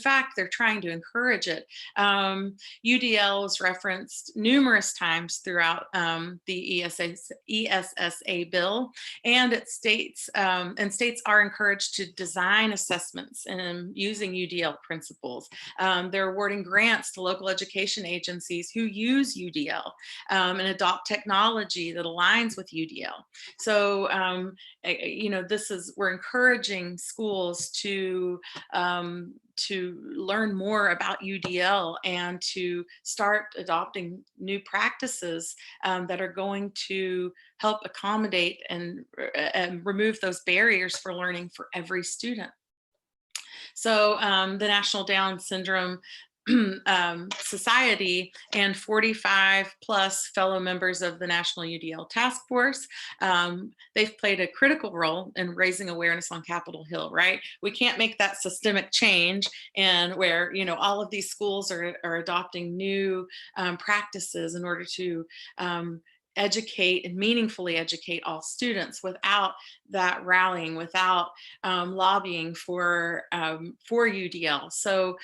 fact, they're trying to encourage it. UDL is referenced numerous times throughout the ESSA bill, and it states and states are encouraged to design assessments and using UDL principles. They're awarding grants to local education agencies who use UDL and adopt technology that aligns with UDL. So, we're encouraging schools to learn more about UDL and to start adopting new practices that are going to help accommodate and remove those barriers for learning for every student. So the National Down Syndrome Society and 45 plus fellow members of the National UDL Task Force. They've played a critical role in raising awareness on Capitol Hill, right? We can't make that systemic change and where, all of these schools are adopting new practices in order to educate and meaningfully educate all students without that rallying, without lobbying for UDL. So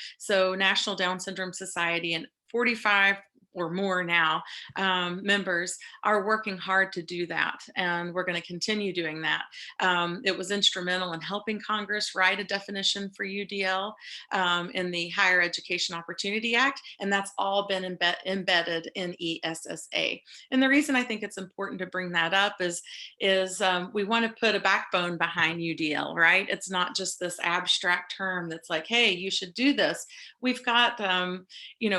National Down Syndrome Society and 45 or more now members are working hard to do that, and we're going to continue doing that. It was instrumental in helping Congress write a definition for UDL in the Higher Education Opportunity Act, and that's all been embedded in ESSA. And the reason I think it's important to bring that up is we want to put a backbone behind UDL, right? It's not just this abstract term that's like, hey, you should do this. We've got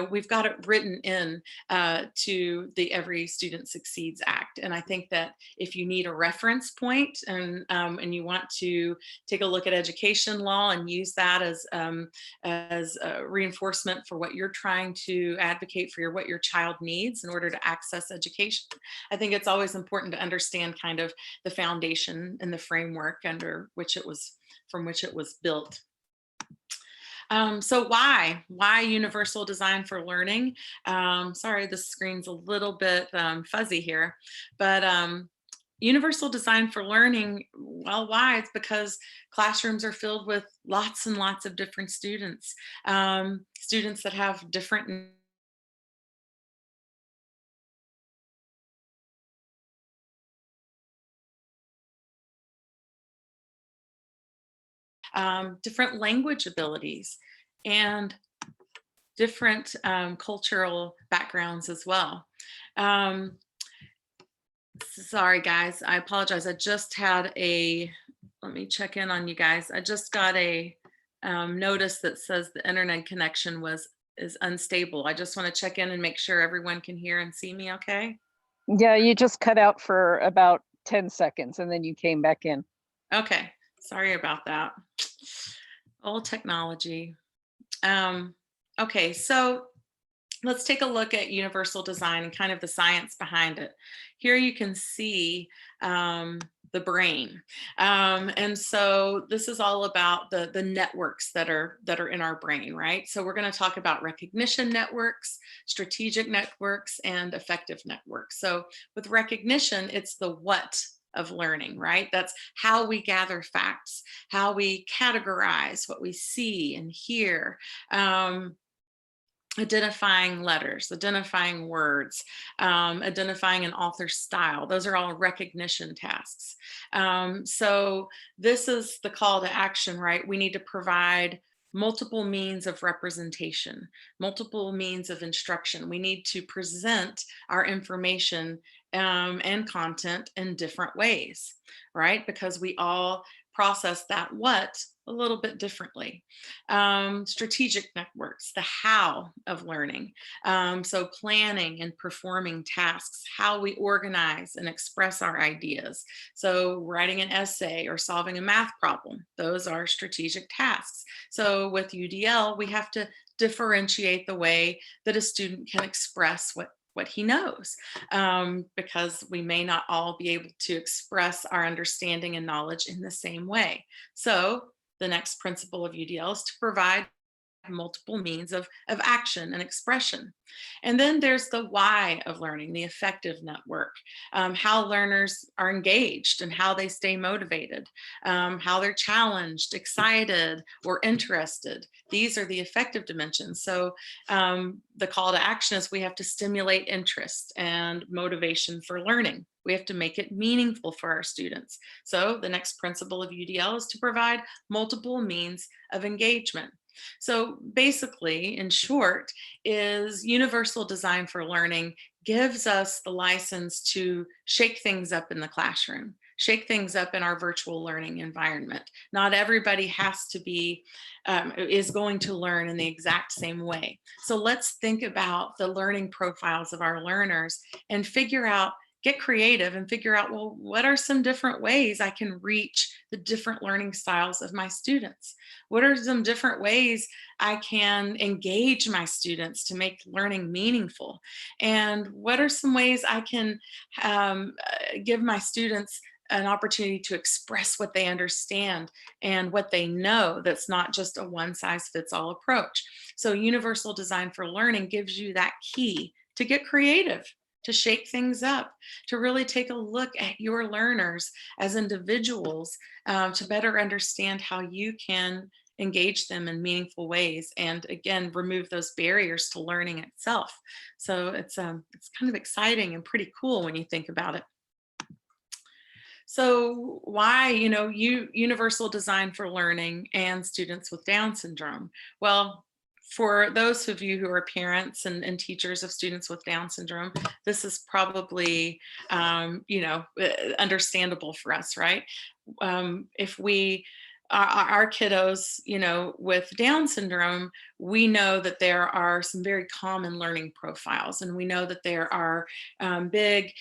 we've got it written in to the Every Student Succeeds Act. And I think that if you need a reference point and you want to take a look at education law and use that as a reinforcement for what you're trying to advocate for what your child needs in order to access education, I think it's always important to understand kind of the foundation and the framework from which it was built. So why universal design for learning? Sorry, the screen's a little bit fuzzy here, but universal design for learning, well, why? It's because classrooms are filled with lots and lots of different students, students that have different different language abilities and different cultural backgrounds as well. Sorry, guys, I apologize. I just had let me check in on you guys. I just got a notice that says the internet connection is unstable. I just want to check in and make sure everyone can hear and see me okay. Yeah, you just cut out for about 10 seconds and then you came back in. Okay, sorry about that. Old technology. Okay, so let's take a look at universal design and kind of the science behind it. Here you can see the brain. And so this is all about the networks that are in our brain, right? So we're going to talk about recognition networks, strategic networks, and effective networks. So with recognition, it's the what of learning, right? That's how we gather facts, how we categorize what we see and hear. Identifying letters, identifying words, identifying an author's style. Those are all recognition tasks. So this is the call to action, right? We need to provide multiple means of representation, multiple means of instruction. We need to present our information and content in different ways, right? Because we all process that what a little bit differently. Strategic networks, the how of learning. So planning and performing tasks, how we organize and express our ideas. So writing an essay or solving a math problem, those are strategic tasks. So with UDL, we have to differentiate the way that a student can express what he knows, because we may not all be able to express our understanding and knowledge in the same way. So the next principle of UDL is to provide multiple means of action and expression. And then there's the why of learning, the affective network, how learners are engaged and how they stay motivated, how they're challenged, excited, or interested. These are the affective dimensions. So the call to action is we have to stimulate interest and motivation for learning. We have to make it meaningful for our students. So the next principle of UDL is to provide multiple means of engagement. So basically, in short, is universal design for learning gives us the license to shake things up in the classroom, shake things up in our virtual learning environment. Not everybody has to be, is going to learn in the exact same way. So let's think about the learning profiles of our learners and figure out, get creative and figure out, well, what are some different ways I can reach the different learning styles of my students? What are some different ways I can engage my students to make learning meaningful? And what are some ways I can give my students an opportunity to express what they understand and what they know, that's not just a one size fits all approach. So universal design for learning gives you that key to get creative, to shake things up, to really take a look at your learners as individuals, to better understand how you can engage them in meaningful ways, and again, remove those barriers to learning itself. So it's kind of exciting and pretty cool when you think about it. So why, universal design for learning and students with Down syndrome? Well, for those of you who are parents and teachers of students with Down syndrome, this is probably, understandable for us, right? If we, our kiddos, with Down syndrome, we know that there are some very common learning profiles, and we know that there are big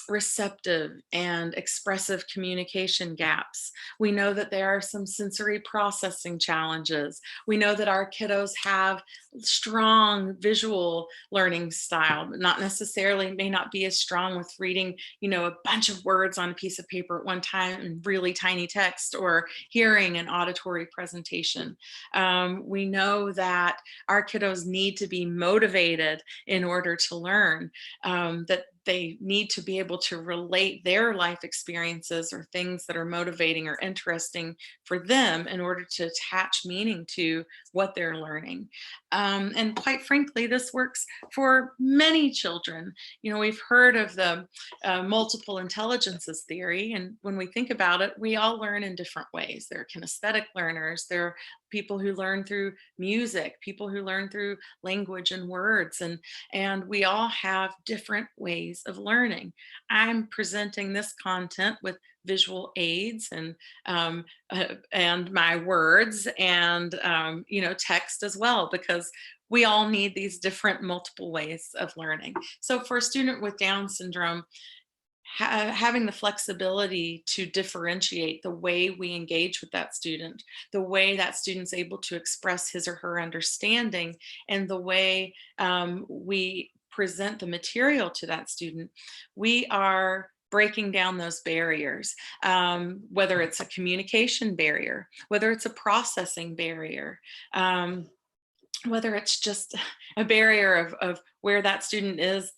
receptive and expressive communication gaps. We know that there are some sensory processing challenges. We know that our kiddos have strong visual learning style, but not necessarily, may not be as strong with reading, a bunch of words on a piece of paper at one time in really tiny text, or hearing an auditory presentation. We know that our kiddos need to be motivated in order to learn, that they need to be able to relate their life experiences or things that are motivating or interesting for them in order to attach meaning to what they're learning. And quite frankly, this works for many children. We've heard of the multiple intelligences theory, and when we think about it, we all learn in different ways. There are kinesthetic learners, there are people who learn through music, people who learn through language and words, and we all have different ways of learning. I'm presenting this content with visual aids and my words and text as well, because we all need these different multiple ways of learning. So for a student with Down syndrome, having the flexibility to differentiate the way we engage with that student, the way that student's able to express his or her understanding, and the way we present the material to that student, we are breaking down those barriers, whether it's a communication barrier, whether it's a processing barrier, whether it's just a barrier of where that student is,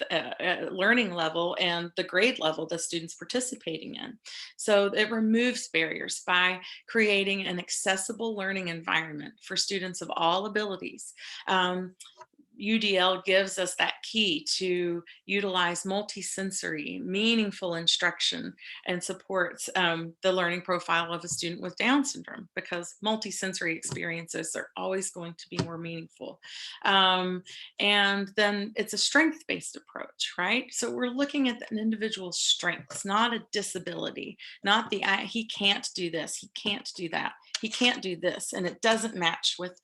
learning level and the grade level the student's participating in. So it removes barriers by creating an accessible learning environment for students of all abilities. UDL gives us that key to utilize multisensory, meaningful instruction, and supports the learning profile of a student with Down syndrome, because multisensory experiences are always going to be more meaningful. And then it's a strength-based approach, right? So we're looking at an individual's strengths, not a disability, not the he can't do this, he can't do that, he can't do this, and it doesn't match with,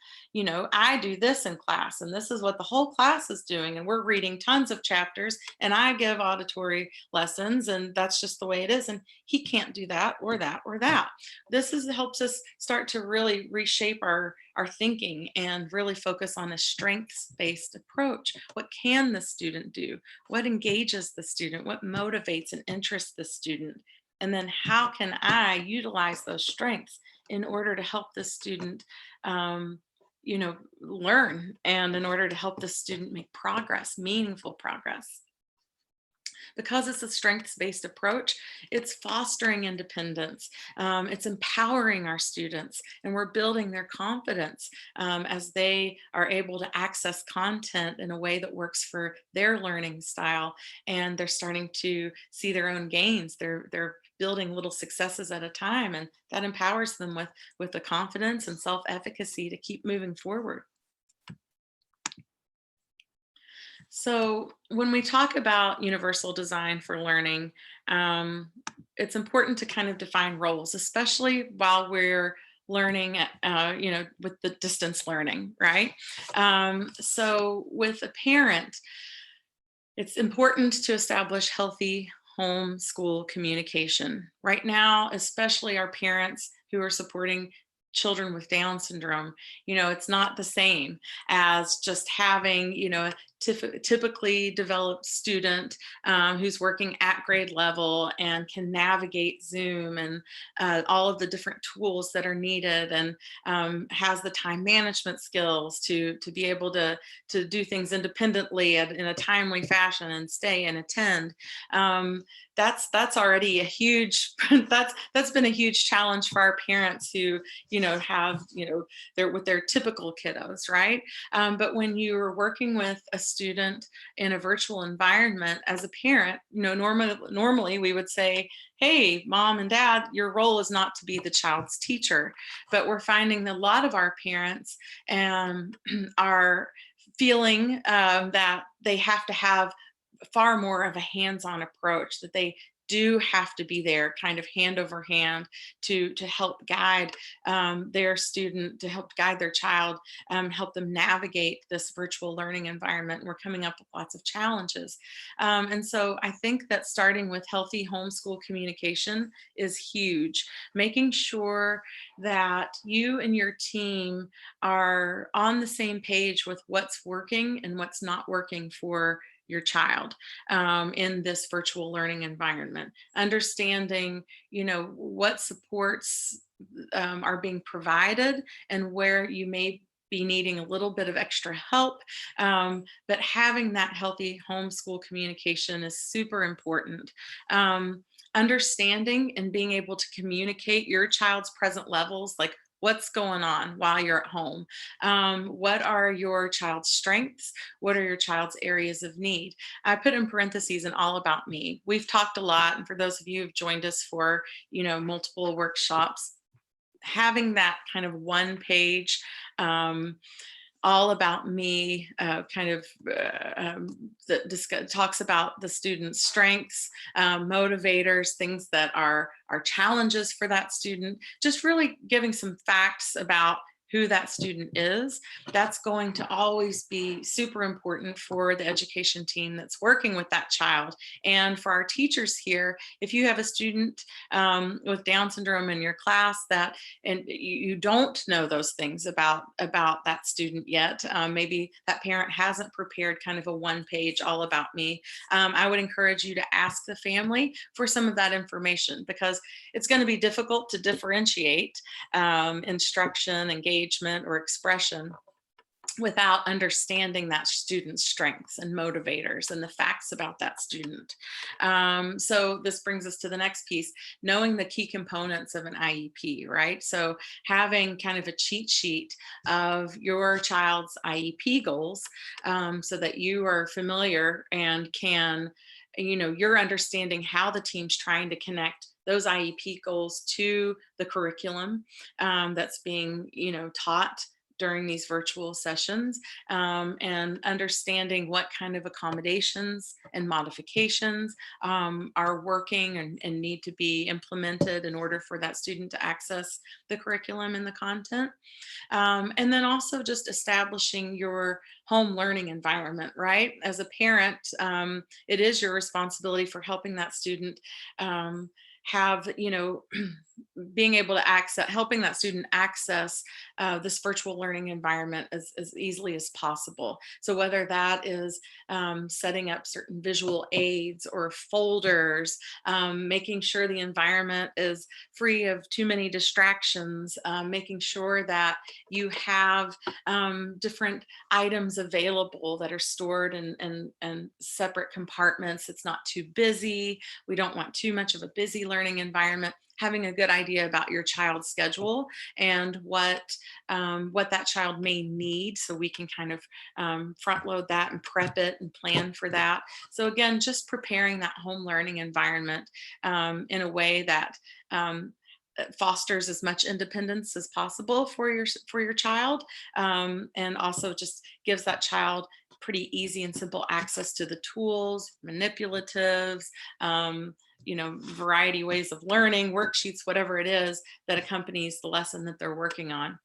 I do this in class, and this is what the whole class is doing, and we're reading tons of chapters, and I give auditory lessons, and that's just the way it is, and he can't do that or that or that. This helps us start to really reshape our thinking and really focus on a strengths-based approach. What can the student do? What engages the student? What motivates and interests the student? And then how can I utilize those strengths in order to help the student learn, and in order to help the student make progress, meaningful progress. Because it's a strengths-based approach, it's fostering independence, it's empowering our students, and we're building their confidence as they are able to access content in a way that works for their learning style, and they're starting to see their own gains. They're building little successes at a time, and that empowers them with the confidence and self-efficacy to keep moving forward. So when we talk about universal design for learning, um, it's important to kind of define roles, especially while we're learning, with the distance learning, right? So with a parent, it's important to establish healthy home school communication. Right now, especially our parents who are supporting children with Down syndrome, it's not the same as just having, a typically developed student who's working at grade level and can navigate Zoom and all of the different tools that are needed, and has the time management skills to be able to do things independently in a timely fashion and stay and attend. That's already a huge that's been a huge challenge for our parents who have they're with their typical kiddos, right? But when you're working with a student in a virtual environment as a parent, normally we would say, hey, mom and dad, your role is not to be the child's teacher. But we're finding that a lot of our parents are feeling that they have to have far more of a hands-on approach, that they do have to be there kind of hand over hand to help guide their student, to help guide their child, help them navigate this virtual learning environment. We're coming up with lots of challenges. And so I think that starting with healthy homeschool communication is huge. Making sure that you and your team are on the same page with what's working and what's not working for your child in this virtual learning environment. Understanding, what supports are being provided and where you may be needing a little bit of extra help. But having that healthy homeschool communication is super important. Understanding and being able to communicate your child's present levels, like what's going on while you're at home. What are your child's strengths? What are your child's areas of need? I put in parentheses and all about me. We've talked a lot, and for those of you who've joined us for, multiple workshops, having that kind of one page, all about me, that talks about the student's strengths, motivators, things that are challenges for that student, just really giving some facts about who that student is. That's going to always be super important for the education team that's working with that child. And for our teachers here, if you have a student with Down syndrome in your class and you don't know those things about that student yet, maybe that parent hasn't prepared kind of a one-page all about me, I would encourage you to ask the family for some of that information, because it's going to be difficult to differentiate instruction, engagement, or expression without understanding that student's strengths and motivators and the facts about that student. So this brings us to the next piece, knowing the key components of an IEP, right? So having kind of a cheat sheet of your child's IEP goals, so that you are familiar and can, you're understanding how the team's trying to connect those IEP goals to the curriculum that's being, taught during these virtual sessions, and understanding what kind of accommodations and modifications are working and need to be implemented in order for that student to access the curriculum and the content. And then also just establishing your home learning environment, right? As a parent, it is your responsibility for helping that student have, being able to access, helping that student access this virtual learning environment as easily as possible. So whether that is setting up certain visual aids or folders, making sure the environment is free of too many distractions, making sure that you have different items available that are stored in separate compartments. It's not too busy. We don't want too much of a busy learning environment. Having a good idea about your child's schedule and what that child may need, so we can kind of front load that and prep it and plan for that. So again, just preparing that home learning environment in a way that fosters as much independence as possible for your child, and also just gives that child pretty easy and simple access to the tools, manipulatives, variety ways of learning, worksheets, whatever it is that accompanies the lesson that they're working on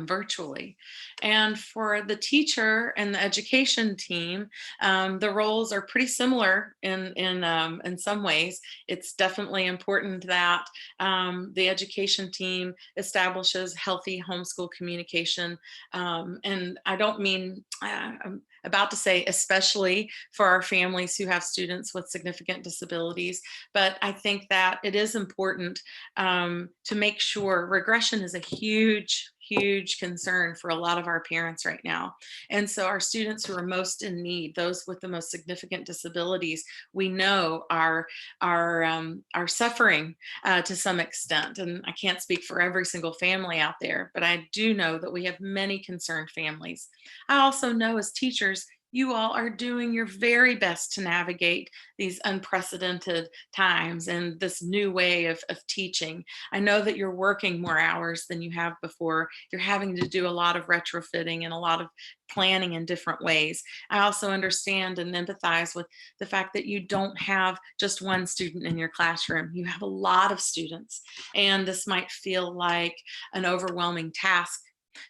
virtually. And for the teacher and the education team, the roles are pretty similar in some ways. It's definitely important that the education team establishes healthy homeschool communication. And I don't mean, I'm about to say especially for our families who have students with significant disabilities, but I think that it is important to make sure. Regression is a huge concern for a lot of our parents right now. And so our students who are most in need, those with the most significant disabilities, we know are suffering to some extent. And I can't speak for every single family out there, but I do know that we have many concerned families. I also know as teachers, you all are doing your very best to navigate these unprecedented times and this new way of teaching. I know that you're working more hours than you have before. You're having to do a lot of retrofitting and a lot of planning in different ways. I also understand and empathize with the fact that you don't have just one student in your classroom. You have a lot of students, and this might feel like an overwhelming task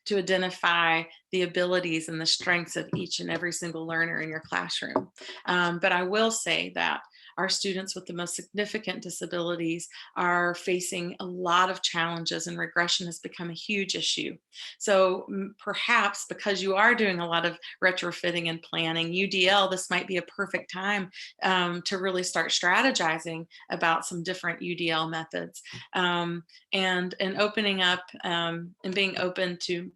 to identify the abilities and the strengths of each and every single learner in your classroom. But I will say that our students with the most significant disabilities are facing a lot of challenges, and regression has become a huge issue. So perhaps because you are doing a lot of retrofitting and planning, UDL, this might be a perfect time to really start strategizing about some different UDL methods, and opening up and being open to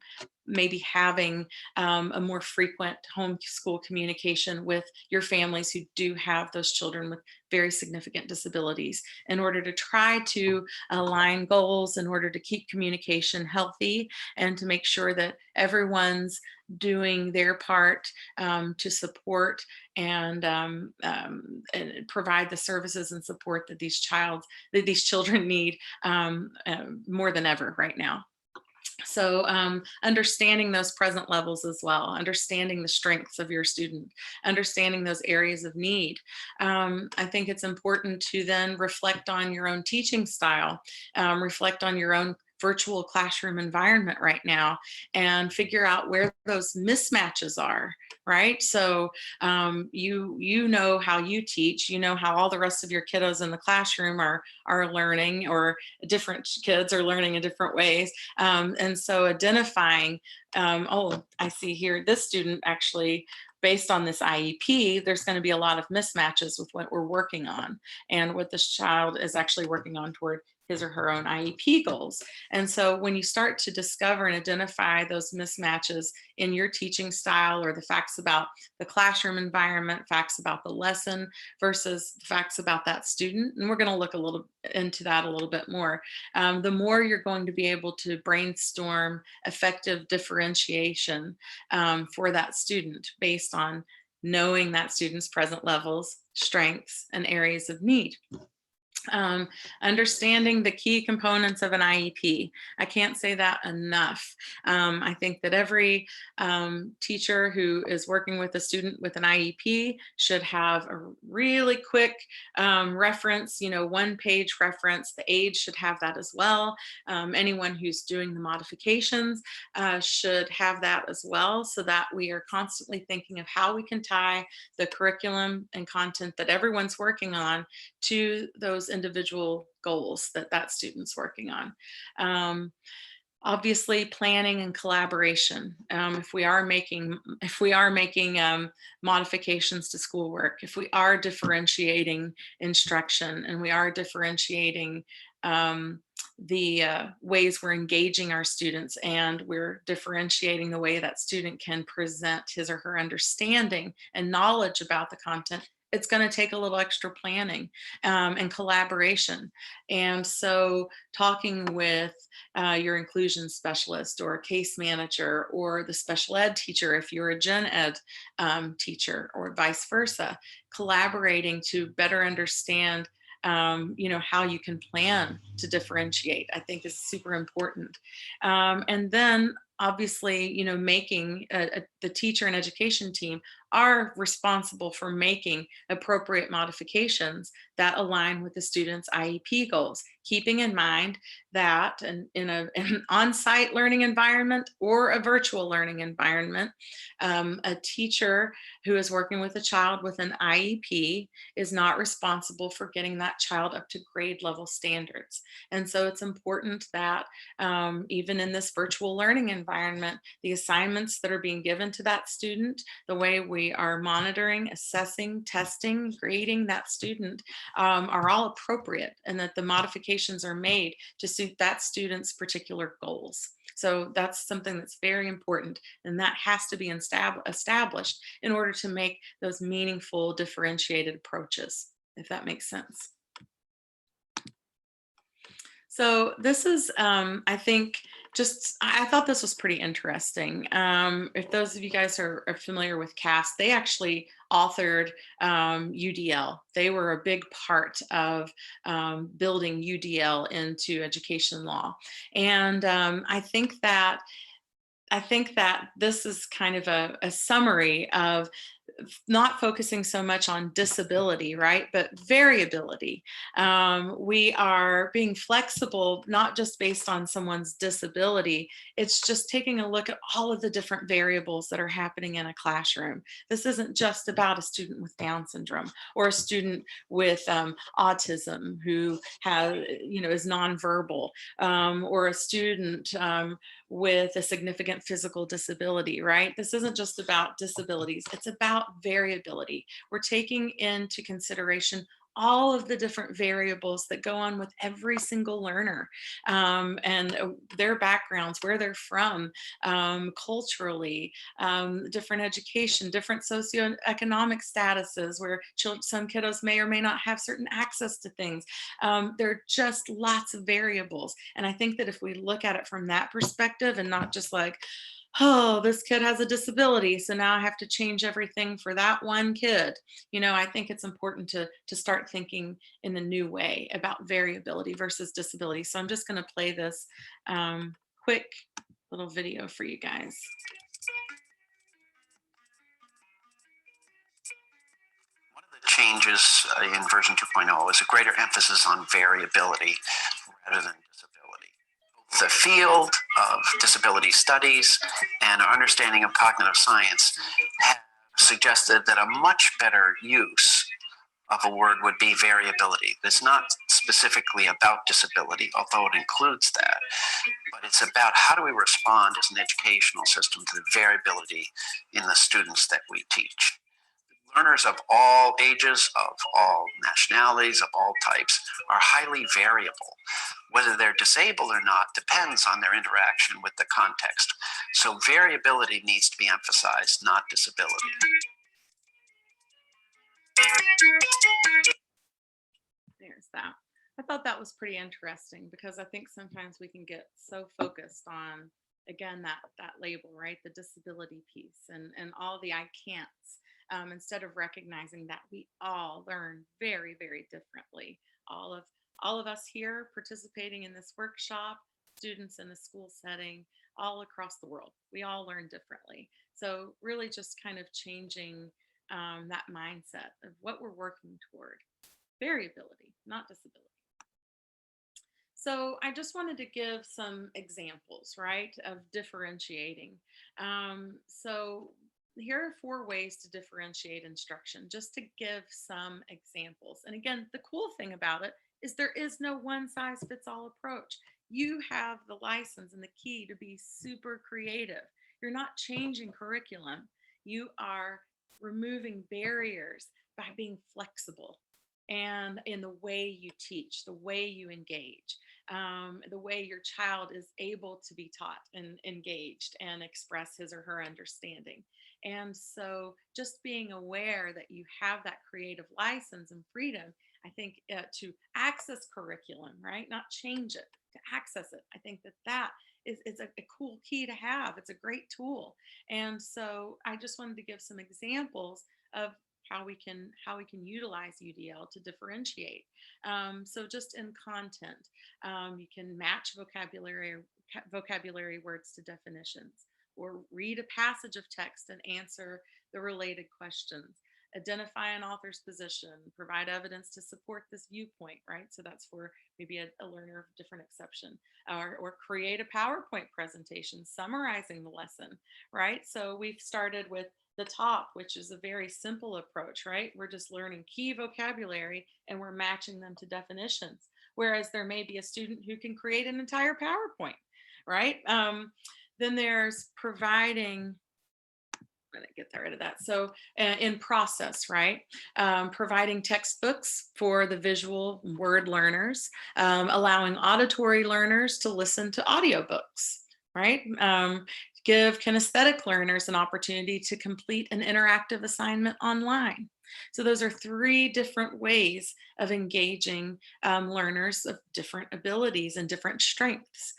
maybe having a more frequent homeschool communication with your families who do have those children with very significant disabilities, in order to try to align goals, in order to keep communication healthy, and to make sure that everyone's doing their part to support and provide the services and support that these children need more than ever right now. So understanding those present levels as well, understanding the strengths of your student, understanding those areas of need. I think it's important to then reflect on your own teaching style, reflect on your own virtual classroom environment right now, and figure out where those mismatches are, right? So you know how you teach, you know how all the rest of your kiddos in the classroom are learning, or different kids are learning in different ways. And so identifying, oh, I see here, this student actually, based on this IEP, there's going to be a lot of mismatches with what we're working on and what this child is actually working on toward his or her own IEP goals. And so when you start to discover and identify those mismatches in your teaching style, or the facts about the classroom environment, facts about the lesson versus facts about that student, and we're going to look a little into that a little bit more, the more you're going to be able to brainstorm effective differentiation for that student based on knowing that student's present levels, strengths, and areas of need. Understanding the key components of an IEP. I can't say that enough. I think that every teacher who is working with a student with an IEP should have a really quick reference, 1-page reference. The aide should have that as well. Anyone who's doing the modifications should have that as well, so that we are constantly thinking of how we can tie the curriculum and content that everyone's working on to those individual goals that that student's working on. Obviously, planning and collaboration. If we are making modifications to schoolwork, if we are differentiating instruction, and we are differentiating the ways we're engaging our students, and we're differentiating the way that student can present his or her understanding and knowledge about the content, it's going to take a little extra planning and collaboration. And so talking with your inclusion specialist or case manager or the special ed teacher, if you're a gen ed teacher, or vice versa, collaborating to better understand how you can plan to differentiate, I think is super important. And then obviously, making the teacher and education team are responsible for making appropriate modifications that align with the student's IEP goals, keeping in mind that in an on-site learning environment or a virtual learning environment, a teacher who is working with a child with an IEP is not responsible for getting that child up to grade level standards. And so it's important that even in this virtual learning environment, the assignments that are being given to that student, the way we are monitoring, assessing, testing, grading that student, are all appropriate, and that the modifications are made to suit that student's particular goals. So that's something that's very important, and that has to be established in order to make those meaningful differentiated approaches, if that makes sense. So this is, I think, I thought this was pretty interesting. If those of you guys are familiar with CAST, they actually authored UDL. They were a big part of building UDL into education law. And I think that this is kind of a summary of not focusing so much on disability, right? But variability. We are being flexible, not just based on someone's disability. It's just taking a look at all of the different variables that are happening in a classroom. This isn't just about a student with Down syndrome or a student with autism who is nonverbal, or a student with a significant physical disability, right? This isn't just about disabilities, it's about variability. We're taking into consideration all of the different variables that go on with every single learner, and their backgrounds, where they're from, culturally, different education, different socioeconomic statuses, where some kiddos may or may not have certain access to things. There are just lots of variables. And I think that if we look at it from that perspective, and not just like, oh, this kid has a disability, so now I have to change everything for that one kid. I think it's important to start thinking in a new way about variability versus disability. So I'm just going to play this quick little video for you guys. One of the changes in version 2.0 is a greater emphasis on variability rather than disability. The field of disability studies and our understanding of cognitive science have suggested that a much better use of a word would be variability. It's not specifically about disability, although it includes that, but it's about how do we respond as an educational system to the variability in the students that we teach. Learners of all ages, of all nationalities, of all types are highly variable. Whether they're disabled or not depends on their interaction with the context. So variability needs to be emphasized, not disability. There's that. I thought that was pretty interesting, because I think sometimes we can get so focused on, again, that label, right? The disability piece and all the I can'ts, instead of recognizing that we all learn very, very differently. All of us here participating in this workshop, students in a school setting, all across the world, we all learn differently. So really just kind of changing that mindset of what we're working toward. Variability, not disability. So I just wanted to give some examples, right, of differentiating. So here are 4 ways to differentiate instruction, just to give some examples. And again, the cool thing about it is there is no one size fits all approach. You have the license and the key to be super creative. You're not changing curriculum. You are removing barriers by being flexible and in the way you teach, the way you engage, the way your child is able to be taught and engaged and express his or her understanding. And so just being aware that you have that creative license and freedom, I think to access curriculum, right? Not change it, to access it. I think that that is a cool key to have. It's a great tool. And so I just wanted to give some examples of how we can utilize UDL to differentiate. So just in content, you can match vocabulary words to definitions, or read a passage of text and answer the related questions. Identify an author's position, provide evidence to support this viewpoint, right? So that's for maybe a learner of different exception, or create a PowerPoint presentation summarizing the lesson, right? So we've started with the top, which is a very simple approach, right? We're just learning key vocabulary and we're matching them to definitions. Whereas there may be a student who can create an entire PowerPoint, right? Then there's providing, I'm going to get rid of that. So in process, right? Providing textbooks for the visual word learners, allowing auditory learners to listen to audiobooks, right? Give kinesthetic learners an opportunity to complete an interactive assignment online. So those are 3 different ways of engaging learners of different abilities and different strengths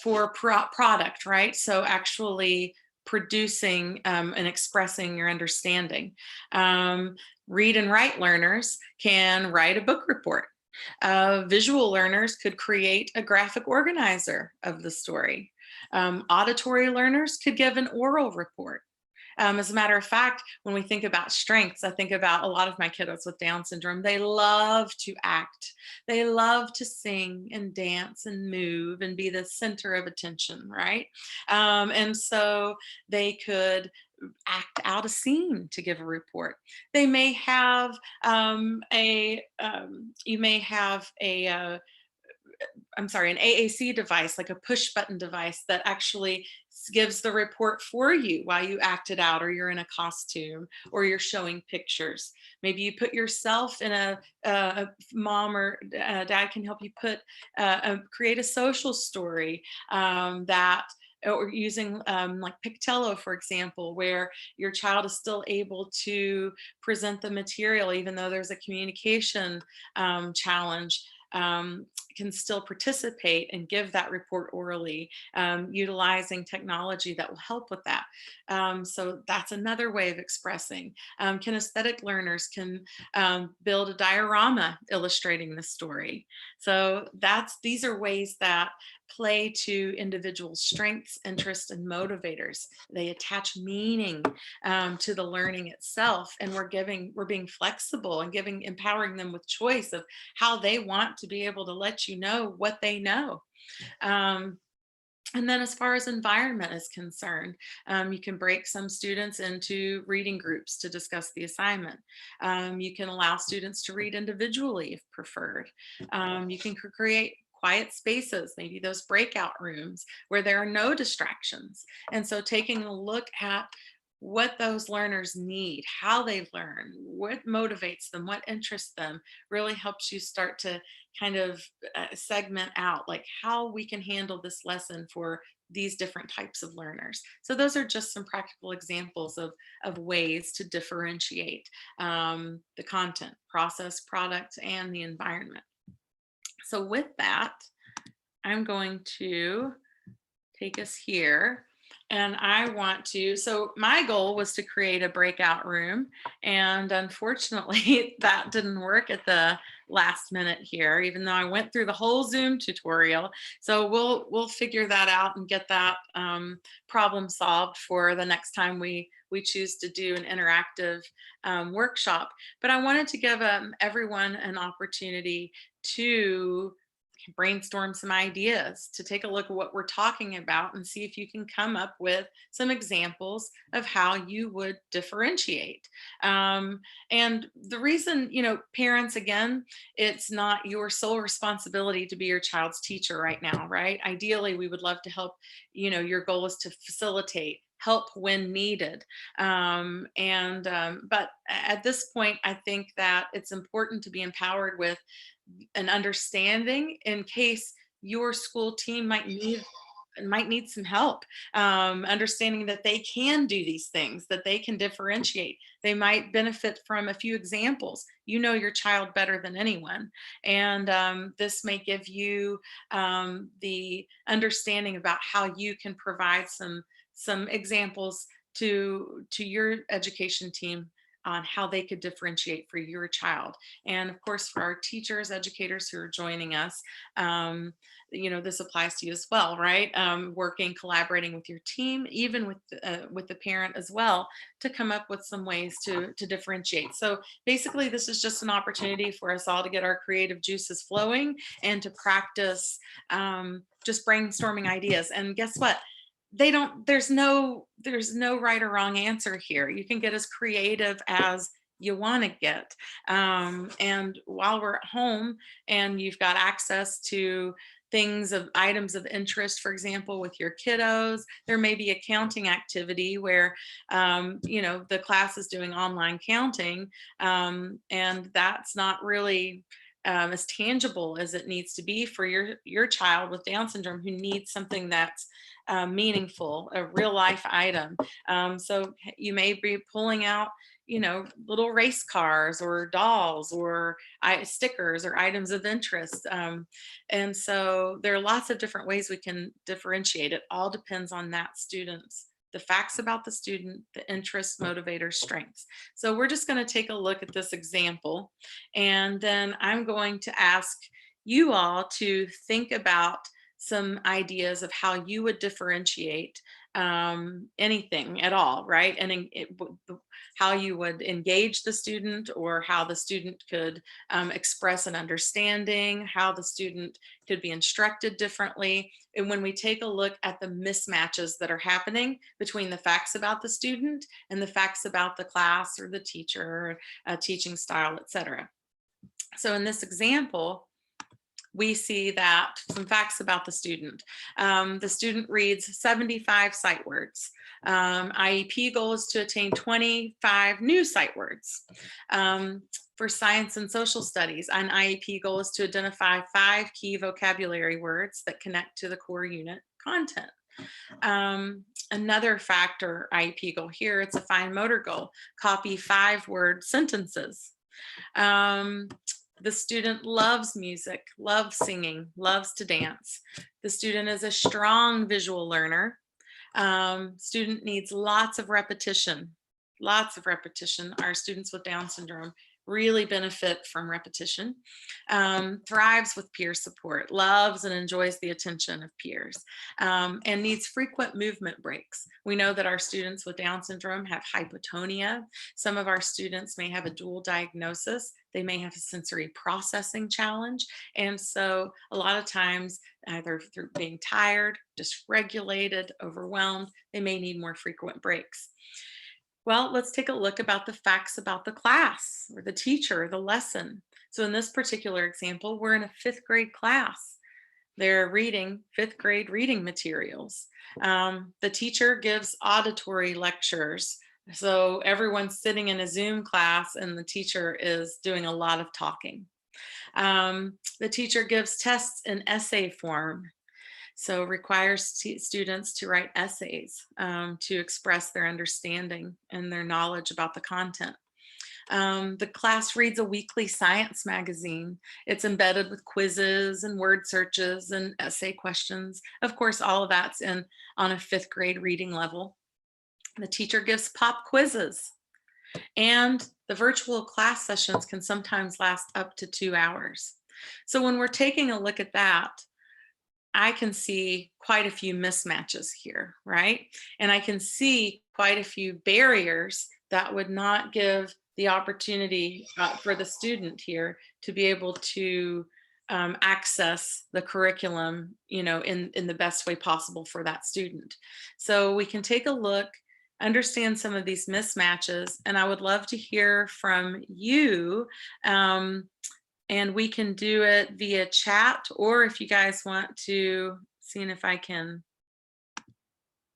for product, right? So actually producing and expressing your understanding. Read and write learners can write a book report. Visual learners could create a graphic organizer of the story. Auditory learners could give an oral report. As a matter of fact, when we think about strengths, I think about a lot of my kiddos with Down syndrome. They love to act. They love to sing and dance and move and be the center of attention, right? And so they could act out a scene to give a report. They may have you may have an AAC device, like a push button device that actually gives the report for you while you act it out, or you're in a costume, or you're showing pictures. Maybe you put yourself in a mom or dad can help you create a social story that, or using like Pictello, for example, where your child is still able to present the material, even though there's a communication challenge. Can still participate and give that report orally, utilizing technology that will help with that. So that's another way of expressing. Kinesthetic learners can build a diorama illustrating the story. So these are ways that play to individual strengths, interests, and motivators. They attach meaning to the learning itself, and we're being flexible and empowering them with choice of how they want to be able to let you know what they know. And then as far as environment is concerned, you can break some students into reading groups to discuss the assignment. You can allow students to read individually if preferred. You can create quiet spaces, maybe those breakout rooms where there are no distractions. And so taking a look at what those learners need, how they learn, what motivates them, what interests them, really helps you start to kind of segment out like how we can handle this lesson for these different types of learners. So those are just some practical examples of ways to differentiate the content, process, product, and the environment. So with that, I'm going to take us here. And so my goal was to create a breakout room. And unfortunately, that didn't work at the last minute here, even though I went through the whole Zoom tutorial. So we'll figure that out and get that problem solved for the next time we choose to do an interactive workshop. But I wanted to give everyone an opportunity to brainstorm some ideas, to take a look at what we're talking about and see if you can come up with some examples of how you would differentiate. And the reason, parents, again, it's not your sole responsibility to be your child's teacher right now, right? Ideally, we would love to help. Your goal is to facilitate, help when needed. But at this point, I think that it's important to be empowered with an understanding in case your school team might need some help, understanding that they can do these things, that they can differentiate. They might benefit from a few examples. You know your child better than anyone. And this may give you the understanding about how you can provide some examples to your education team on how they could differentiate for your child. And of course, for our teachers, educators who are joining us, this applies to you as well, right? Working, collaborating with your team, even with the parent as well, to come up with some ways to differentiate. So basically, this is just an opportunity for us all to get our creative juices flowing and to practice just brainstorming ideas. And guess what? There's no right or wrong answer here. You can get as creative as you want to get. And while we're at home and you've got access to items of interest, for example, with your kiddos, there may be a counting activity where, the class is doing online counting, and that's not really as tangible as it needs to be for your child with Down syndrome, who needs something that's meaningful, a real life item. So you may be pulling out, little race cars or dolls or stickers or items of interest. And so there are lots of different ways we can differentiate. It all depends on that student's the facts about the student, the interests, motivators, strengths. So we're just going to take a look at this example, and then I'm going to ask you all to think about some ideas of how you would differentiate anything at all, right? And how you would engage the student, or how the student could express an understanding, how the student could be instructed differently. And when we take a look at the mismatches that are happening between the facts about the student and the facts about the class or the teacher, teaching style, etc. So in this example, we see that some facts about the student. The student reads 75 sight words. IEP goal is to attain 25 new sight words. For science and social studies, an IEP goal is to identify 5 key vocabulary words that connect to the core unit content. Another factor IEP goal here, it's a fine motor goal. Copy 5-word sentences. The student loves music, loves singing, loves to dance. The student is a strong visual learner. Student needs lots of repetition, lots of repetition. Our students with Down syndrome really benefit from repetition. Thrives with peer support, loves and enjoys the attention of peers, and needs frequent movement breaks. We know that our students with Down syndrome have hypotonia. Some of our students may have a dual diagnosis. They may have a sensory processing challenge. And so a lot of times, either through being tired, dysregulated, overwhelmed, they may need more frequent breaks. Well, let's take a look about the facts about the class or the teacher, the lesson. So in this particular example, we're in a 5th grade class. They're reading 5th grade reading materials. The teacher gives auditory lectures. So everyone's sitting in a Zoom class and the teacher is doing a lot of talking. The teacher gives tests in essay form. So requires students to write essays to express their understanding and their knowledge about the content. The class reads a weekly science magazine. It's embedded with quizzes and word searches and essay questions. Of course, all of that's on a 5th grade reading level. The teacher gives pop quizzes, and the virtual class sessions can sometimes last up to 2 hours. So when we're taking a look at that, I can see quite a few mismatches here, right? And I can see quite a few barriers that would not give the opportunity for the student here to be able to access the curriculum, in the best way possible for that student. So we can take a look, understand some of these mismatches, and I would love to hear from you. And we can do it via chat, or if you guys want to, seeing if I can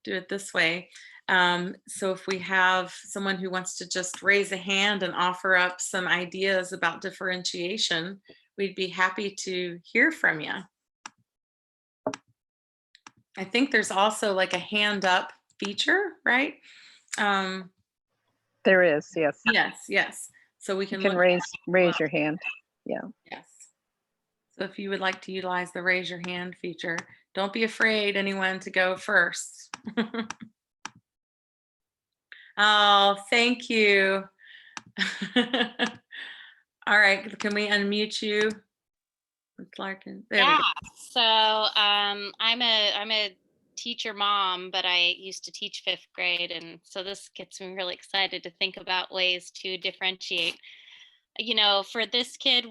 do it this way. So if we have someone who wants to just raise a hand and offer up some ideas about differentiation, we'd be happy to hear from you. I think there's also like a hand up feature, right? There is, yes. Yes. So we You can can look raise your hand. Yeah. Yes. So if you would like to utilize the raise your hand feature, don't be afraid, anyone, to go first. Oh, thank you. All right, can we unmute you? Larkin. There we go. So I'm a teacher mom, but I used to teach 5th grade, and so this gets me really excited to think about ways to differentiate. For this kid,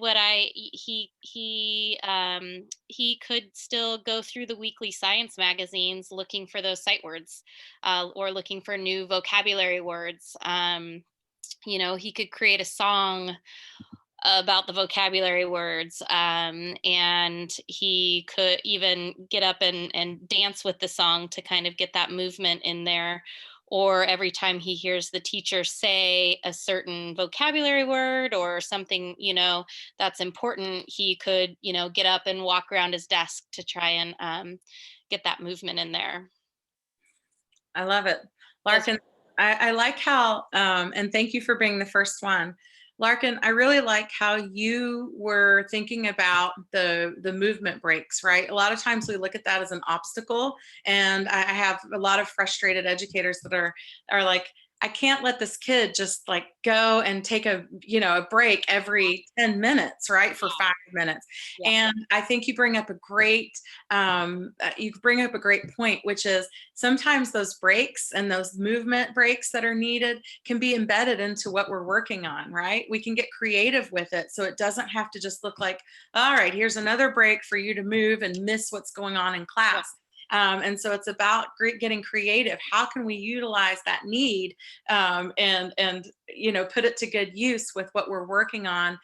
he could still go through the weekly science magazines looking for those sight words, or looking for new vocabulary words. He could create a song about the vocabulary words, and he could even get up and dance with the song to kind of get that movement in there. Or every time he hears the teacher say a certain vocabulary word or something, that's important, he could, get up and walk around his desk to try and get that movement in there. I love it. Larkin, I like how, and thank you for being the first one. Larkin, I really like how you were thinking about the movement breaks, right? A lot of times we look at that as an obstacle, and I have a lot of frustrated educators that are like, I can't let this kid just like go and take a break every 10 minutes, right? For 5 minutes. Yeah. And I think you bring up a great point, which is sometimes those breaks and those movement breaks that are needed can be embedded into what we're working on, right? We can get creative with it, so it doesn't have to just look like, all right, here's another break for you to move and miss what's going on in class. And so it's about getting creative. How can we utilize that need, and put it to good use with what we're working on,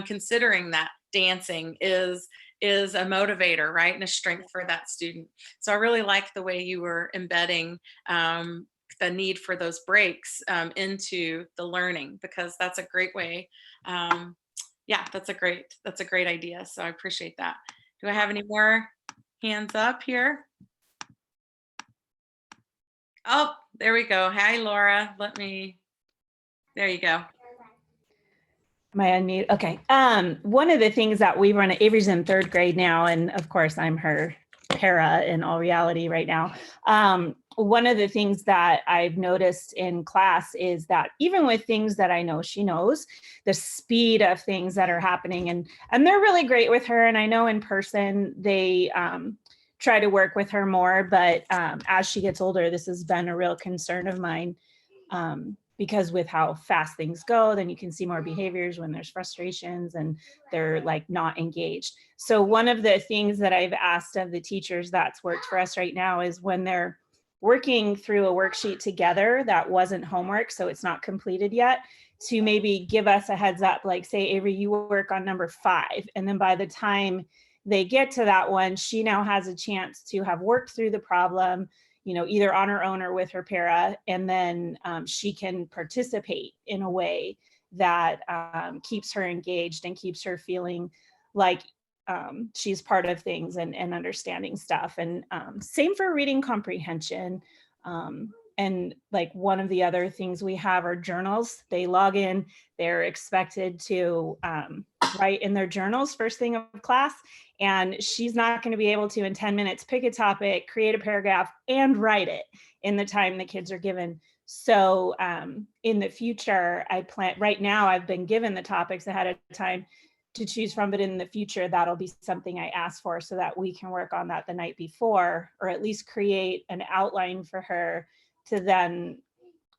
considering that dancing is a motivator, right, and a strength for that student. So I really like the way you were embedding the need for those breaks into the learning, because that's a great way. Yeah, that's a great idea. So I appreciate that. Do I have any more hands up here? Oh, there we go. Hi, Laura. There you go. Am I unmute? Okay. One of the things that we run, Avery's in 3rd grade now, and of course I'm her para in all reality right now. One of the things that I've noticed in class is that even with things that I know she knows, the speed of things that are happening, and they're really great with her. And I know in person they try to work with her more, but as she gets older, this has been a real concern of mine. Because with how fast things go, then you can see more behaviors when there's frustrations and they're like not engaged. So one of the things that I've asked of the teachers that's worked for us right now is when they're working through a worksheet together that wasn't homework, so it's not completed yet, to maybe give us a heads up, like say, Avery, you work on number 5. And then by the time they get to that one, she now has a chance to have worked through the problem, either on her own or with her para, and then she can participate in a way that keeps her engaged and keeps her feeling like she's part of things and understanding stuff. And same for reading comprehension. And like one of the other things we have are journals. They log in, they're expected to write in their journals first thing of class. And she's not going to be able to, in 10 minutes, pick a topic, create a paragraph, and write it in the time the kids are given. So in the future, right now, I've been given the topics ahead of time to choose from, but in the future, that'll be something I ask for so that we can work on that the night before, or at least create an outline for her to then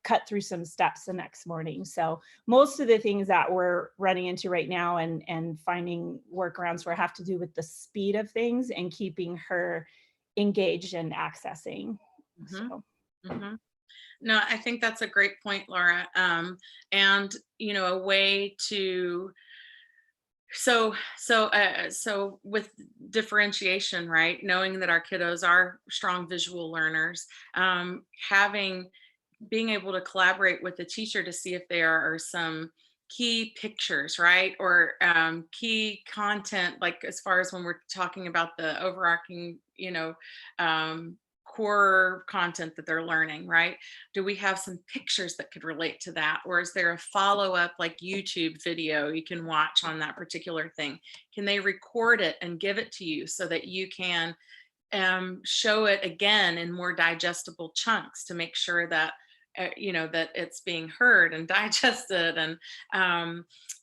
cut through some steps the next morning. So most of the things that we're running into right now and finding workarounds for have to do with the speed of things and keeping her engaged and accessing. So. No, I think that's a great point, Laura. And a way to so with differentiation, right? Knowing that our kiddos are strong visual learners, being able to collaborate with the teacher to see if there are some key pictures, right? Or key content, like as far as when we're talking about the overarching, core content that they're learning, right? Do we have some pictures that could relate to that? Or is there a follow-up like YouTube video you can watch on that particular thing? Can they record it and give it to you so that you can show it again in more digestible chunks to make sure that that it's being heard and digested, and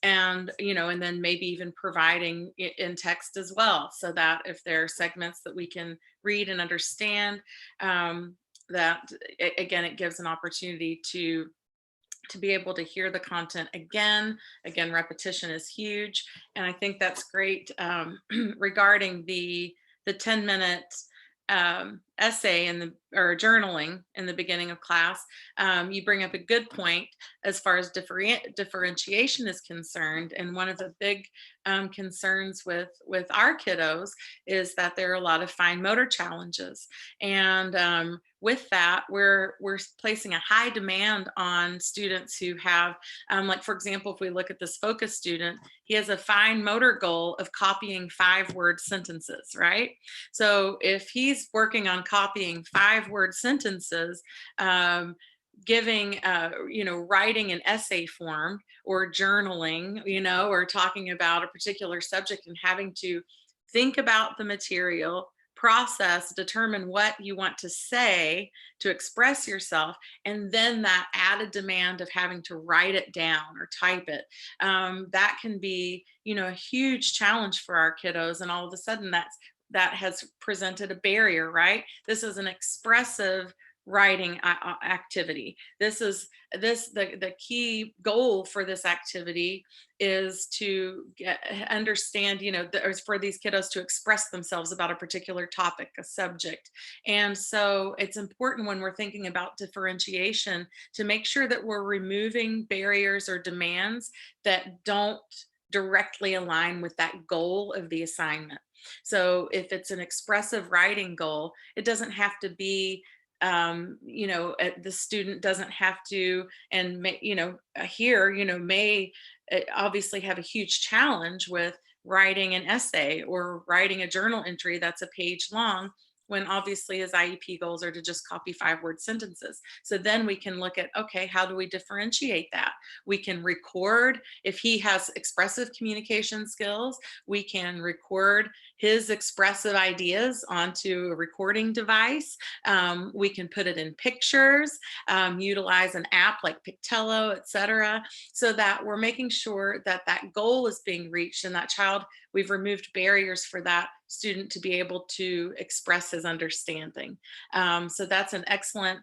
then maybe even providing it in text as well, so that if there are segments that we can read and understand, that again, it gives an opportunity to be able to hear the content again. Repetition is huge, and I think that's great. Regarding the 10-minute essay or journaling in the beginning of class, you bring up a good point as far as differentiation is concerned. And one of the big concerns with our kiddos is that there are a lot of fine motor challenges, and with that, we're placing a high demand on students who have, like for example, if we look at this focus student, he has a fine motor goal of copying 5-word sentences, right? So if he's working on copying 5-word sentences, writing an essay form or journaling, or talking about a particular subject and having to think about the material, process, determine what you want to say to express yourself, and then that added demand of having to write it down or type it, that can be a huge challenge for our kiddos. And all of a sudden that has presented a barrier, right? This is an expressive writing activity. The key goal for this activity is to understand, for these kiddos to express themselves about a particular topic, a subject. And so it's important when we're thinking about differentiation to make sure that we're removing barriers or demands that don't directly align with that goal of the assignment. So if it's an expressive writing goal, it doesn't have to be the student doesn't have to, and may obviously have a huge challenge with writing an essay or writing a journal entry that's a page long, when obviously his IEP goals are to just copy 5-word sentences. So then we can look at, okay, how do we differentiate that? We can record, if he has expressive communication skills, we can record his expressive ideas onto a recording device. We can put it in pictures, utilize an app like Pictello, etc., so that we're making sure that that goal is being reached, and that child, we've removed barriers for that student to be able to express his understanding. So that's an excellent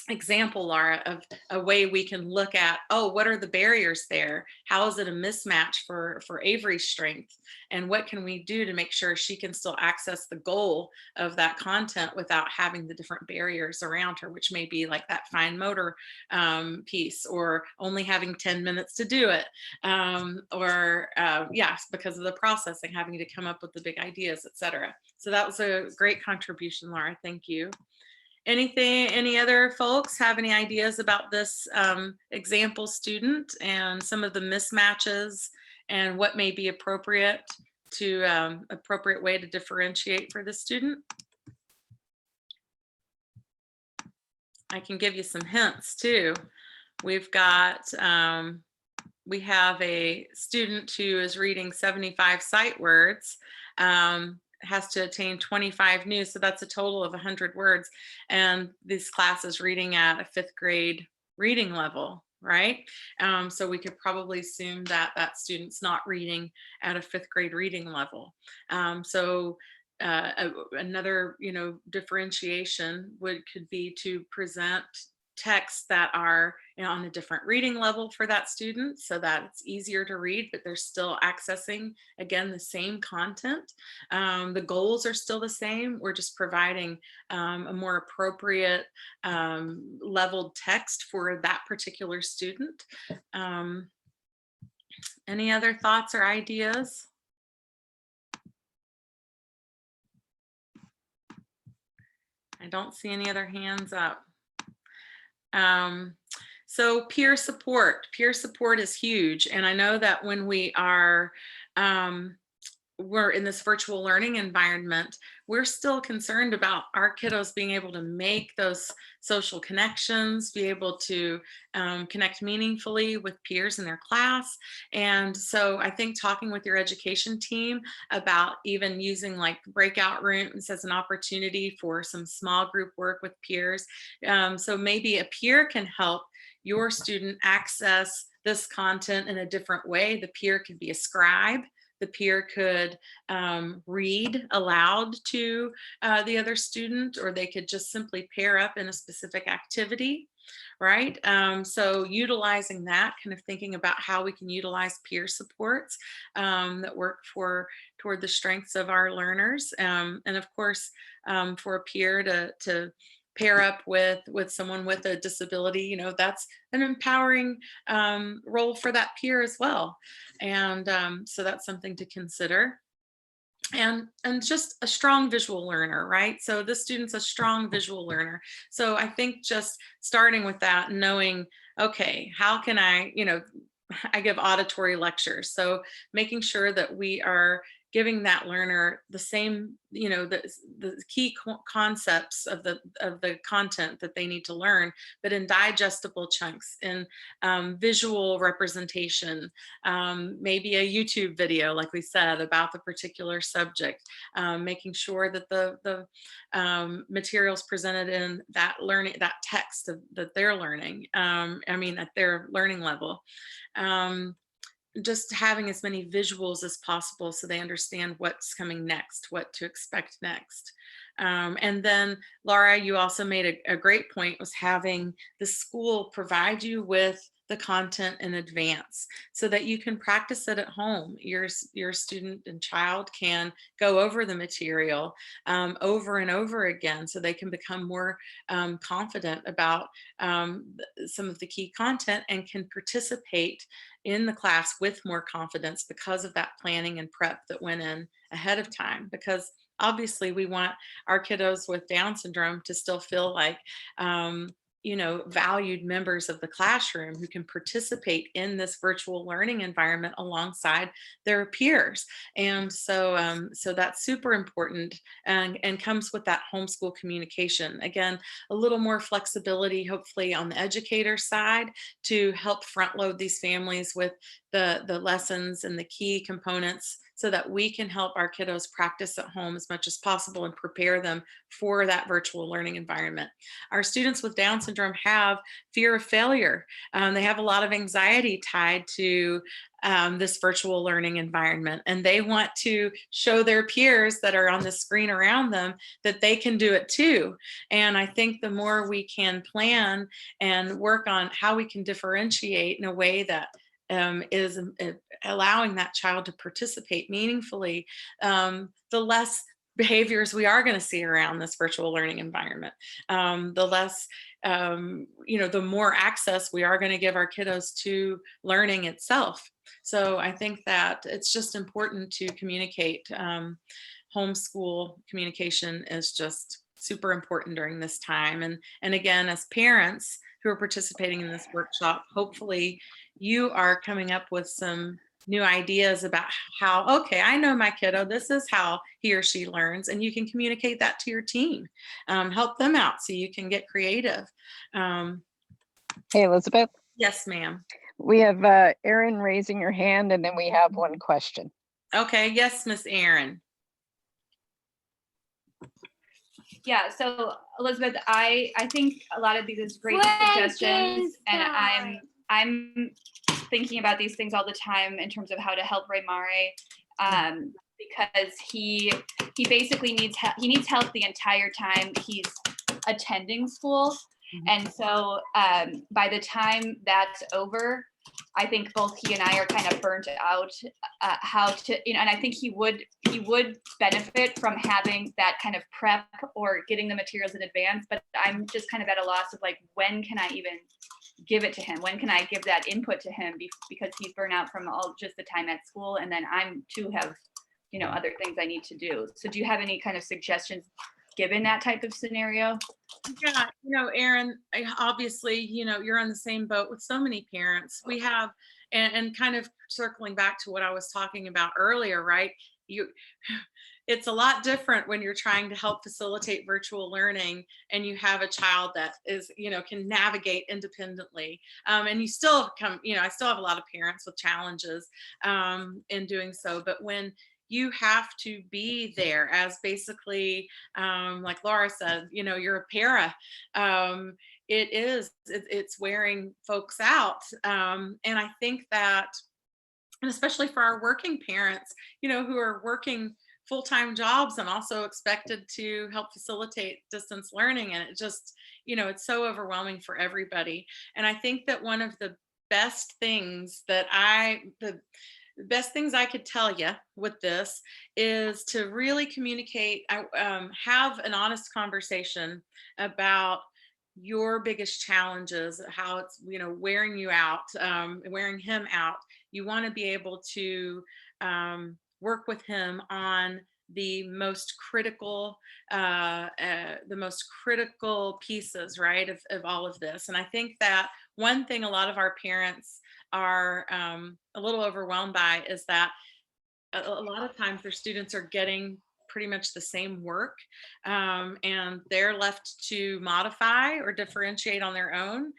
example, Laura, of a way we can look at, what are the barriers there? How is it a mismatch for Avery's strength? And what can we do to make sure she can still access the goal of that content without having the different barriers around her, which may be like that fine motor piece, or only having 10 minutes to do it, because of the processing, having to come up with the big ideas, etc. So that was a great contribution, Laura. Thank you. Any other folks have any ideas about this example student and some of the mismatches and what may be appropriate way to differentiate for the student? I can give you some hints too. We have a student who is reading 75 sight words, has to attain 25 new, so that's a total of 100 words, and this class is reading at a 5th grade reading level, right? So we could probably assume that that student's not reading at a 5th grade reading level. Another differentiation could be to present texts that are, you know, on a different reading level for that student so that it's easier to read, but they're still accessing, again, the same content. The goals are still the same. We're just providing a more appropriate leveled text for that particular student. Any other thoughts or ideas? I don't see any other hands up. So peer support is huge. And I know that when we are, we're in this virtual learning environment, we're still concerned about our kiddos being able to make those social connections, be able to connect meaningfully with peers in their class. And so I think talking with your education team about even using like breakout rooms as an opportunity for some small group work with peers. So maybe a peer can help your student access this content in a different way. The peer could be a scribe. The peer could read aloud to the other student, or they could just simply pair up in a specific activity, right? So utilizing that, kind of thinking about how we can utilize peer supports that work toward the strengths of our learners. And of course, for a peer to pair up with someone with a disability, you know, that's an empowering role for that peer as well. And so that's something to consider. And just a strong visual learner, right? So this student's a strong visual learner. So I think just starting with that, knowing, okay, how can I, you know, I give auditory lectures. So making sure that we are giving that learner the same, you know, the key concepts of the content that they need to learn, but in digestible chunks, in visual representation, maybe a YouTube video, like we said, about the particular subject, making sure that the materials presented in that learning, that text that they're learning, I mean, at their learning level. Just having as many visuals as possible so they understand what's coming next, what to expect next. And then Laura, you also made a great point, was having the school provide you with the content in advance so that you can practice it at home. Your student and child can go over the material over and over again so they can become more confident about some of the key content and can participate in the class with more confidence because of that planning and prep that went in ahead of time. Because obviously we want our kiddos with Down syndrome to still feel like you know, valued members of the classroom who can participate in this virtual learning environment alongside their peers. And so so that's super important, and comes with that homeschool communication. Again, a little more flexibility, hopefully on the educator side, to help front load these families with the lessons and the key components so that we can help our kiddos practice at home as much as possible and prepare them for that virtual learning environment. Our students with Down syndrome have fear of failure. They have a lot of anxiety tied to this virtual learning environment, and they want to show their peers that are on the screen around them that they can do it too. And I think the more we can plan and work on how we can differentiate in a way that is allowing that child to participate meaningfully, the less behaviors we are going to see around this virtual learning environment, the less, you know, the more access we are going to give our kiddos to learning itself. So I think that it's just important to communicate. Homeschool communication is just super important during this time. And again, as parents who are participating in this workshop, hopefully you are coming up with some new ideas about how, okay, I know my kiddo, this is how he or she learns, and you can communicate that to your team, help them out so you can get creative. Hey, Elizabeth. Yes, ma'am. We have Erin raising her hand, and then we have one question. Okay, yes, Miss Erin. Yeah, so Elizabeth, I think a lot of these is great suggestions, and I'm thinking about these things all the time in terms of how to help Ray Mare, because he basically needs help the entire time he's attending school. And so by the time that's over, I think both he and I are kind of burnt out how to, you know, and I think he would benefit from having that kind of prep or getting the materials in advance, but I'm just kind of at a loss of like, when can I even give it to him? When can I give that input to him? Because he's burnt out from all just the time at school, and then I'm too have, you know, other things I need to do. So do you have any kind of suggestions given that type of scenario? Yeah, you know, Erin, obviously, you know, you're on the same boat with so many parents. We have, and kind of circling back to what I was talking about earlier, right? It's a lot different when you're trying to help facilitate virtual learning and you have a child that is, you know, can navigate independently. And you still come, you know, I still have a lot of parents with challenges in doing so, but when you have to be there as basically, like Laura said, you know, you're a para. It's wearing folks out. And I think that, and especially for our working parents, you know, who are working full-time jobs and also expected to help facilitate distance learning. And it just, you know, it's so overwhelming for everybody. And I think that one of the best things that the best things I could tell you with this is to really communicate, have an honest conversation about your biggest challenges, how it's, you know, wearing you out, wearing him out. You want to be able to work with him on the most critical pieces, right, of all of this. And I think that one thing a lot of our parents are a little overwhelmed by is that a lot of times their students are getting pretty much the same work, and they're left to modify or differentiate on their own,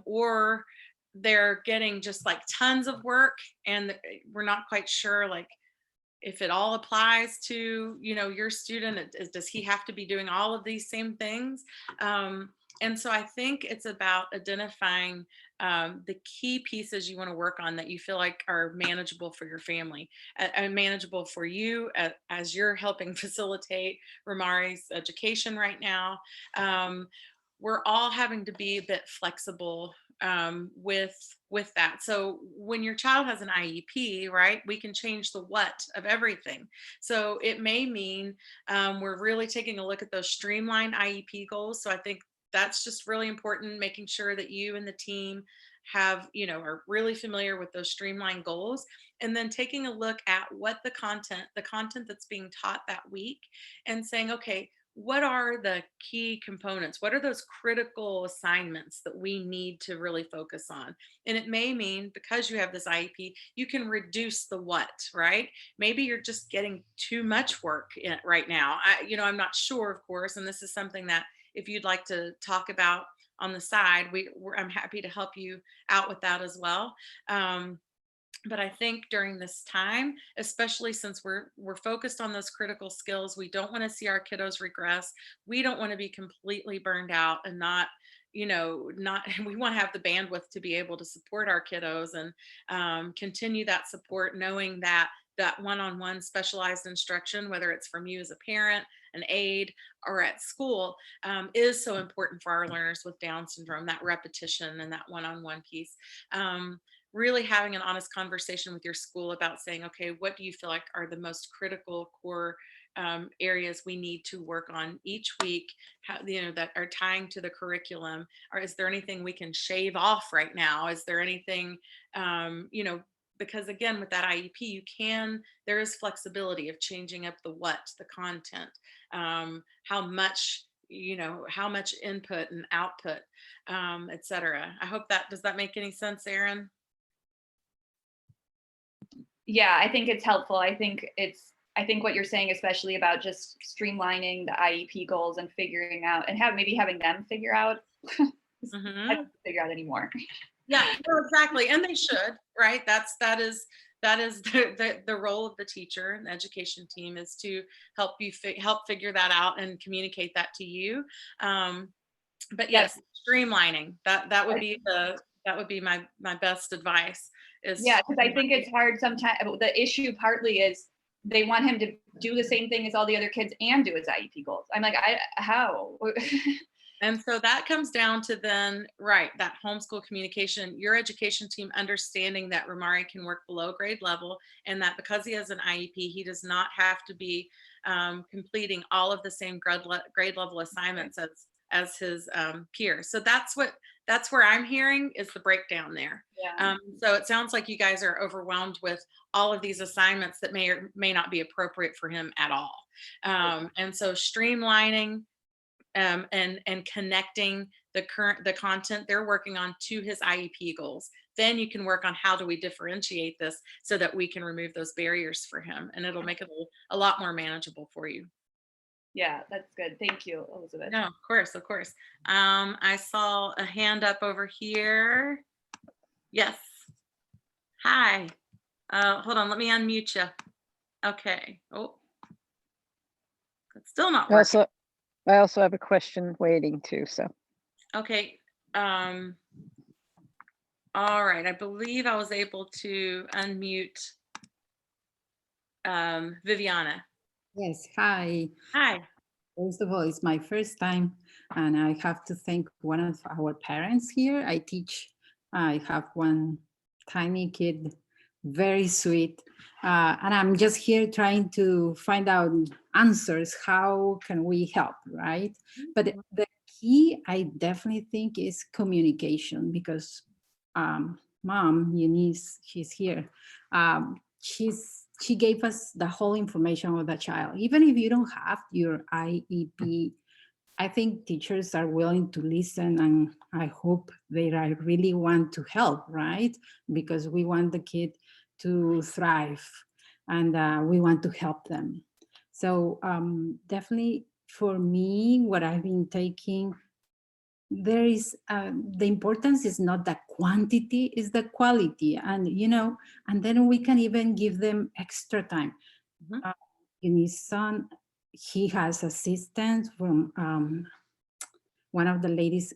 or they're getting just like tons of work and we're not quite sure like if it all applies to, you know, your student. Does he have to be doing all of these same things? And so I think it's about identifying the key pieces you want to work on that you feel like are manageable for your family and manageable for you as you're helping facilitate Ramari's education right now. We're all having to be a bit flexible with that. So when your child has an IEP, right, we can change the what of everything. So it may mean we're really taking a look at those streamlined IEP goals. So I think that's just really important, making sure that you and the team have, you know, are really familiar with those streamlined goals, and then taking a look at what the content that's being taught that week, and saying, okay, what are the key components? What are those critical assignments that we need to really focus on? And it may mean, because you have this IEP, you can reduce the what, right? Maybe you're just getting too much work right now. I'm not sure, of course, and this is something that if you'd like to talk about on the side, I'm happy to help you out with that as well. But I think during this time, especially since we're focused on those critical skills, we don't want to see our kiddos regress. We don't want to be completely burned out and not, we want to have the bandwidth to be able to support our kiddos and continue that support, knowing that one-on-one specialized instruction, whether it's from you as a parent, an aide, or at school, is so important for our learners with Down syndrome, that repetition and that one-on-one piece. Really having an honest conversation with your school about saying, okay, what do you feel like are the most critical core areas we need to work on each week, that are tying to the curriculum? Or is there anything we can shave off right now? Is there anything, because again, with that IEP, there is flexibility of changing up the content, how much input and output, et cetera. Does that make any sense, Erin? Yeah, I think it's helpful. I think what you're saying, especially about just streamlining the IEP goals and figuring out and maybe having them figure out, I don't figure out anymore. Yeah, no, exactly. And they should, right? That is the role of the teacher and the education team, is to help you help figure that out and communicate that to you. But yes, streamlining, that would be my best advice. Yeah, because I think it's hard sometimes. The issue partly is they want him to do the same thing as all the other kids and do his IEP goals. I'm like, how? And so that comes down to then, right, that homeschool communication, your education team understanding that Ramari can work below grade level, and that because he has an IEP, he does not have to be completing all of the same grade level assignments as his peers. So that's where I'm hearing is the breakdown there. Yeah. So it sounds like you guys are overwhelmed with all of these assignments that may or may not be appropriate for him at all. And so streamlining and connecting the content they're working on to his IEP goals. Then you can work on how do we differentiate this so that we can remove those barriers for him, and it'll make it a lot more manageable for you. Yeah, that's good. Thank you, Elizabeth. No, of course, of course. I saw a hand up over here. Yes. Hi. Hold on, let me unmute you. Okay. Oh, it's still not working. I also have a question waiting too, so. Okay. All right. I believe I was able to unmute Viviana. Yes, hi. Hi. First of all, it's my first time, and I have to thank one of our parents here. I have one tiny kid, very sweet, and I'm just here trying to find out answers. How can we help, right? But the key, I definitely think, is communication, because Mom, Eunice, she's here. She gave us the whole information of the child. Even if you don't have your IEP, I think teachers are willing to listen, and I hope they really want to help, right? Because we want the kid to thrive, and we want to help them. So definitely for me, what I've been taking, there is the importance is not the quantity, is the quality. And and then we can even give them extra time. In his son, he has assistance from one of the ladies.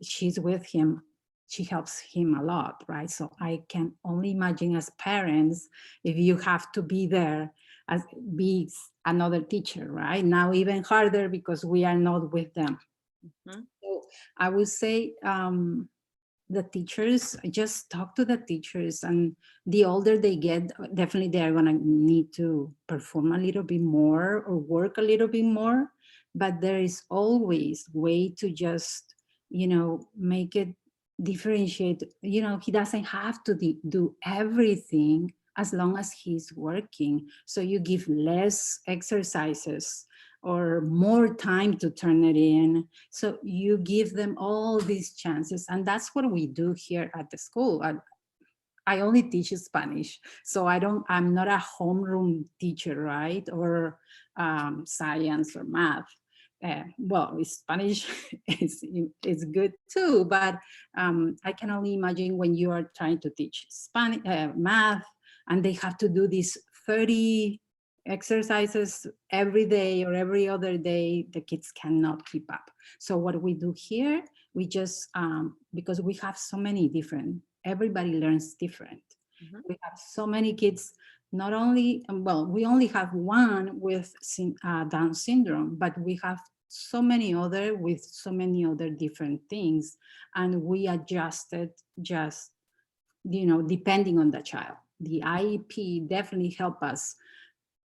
She's with him, she helps him a lot, right? So I can only imagine, as parents, if you have to be there as be another teacher, right? Now even harder because we are not with them. So I would say the teachers, just talk to the teachers, and the older they get, definitely they are going to need to perform a little bit more or work a little bit more. But there is always way to just, make it differentiate. He doesn't have to do everything as long as he's working. So you give less exercises or more time to turn it in. So you give them all these chances. And that's what we do here at the school. I only teach Spanish. So I'm not a homeroom teacher, right? Or science or math. Well, Spanish is good too, but I can only imagine when you are trying to teach Spanish, math, and they have to do these 30 exercises every day or every other day, the kids cannot keep up. So what we do here, we just, because we have so many different, everybody learns different. We have so many kids, not only, well, we only have one with Down syndrome, but we have so many other with so many other different things. And we adjusted just, depending on the child. The IEP definitely help us.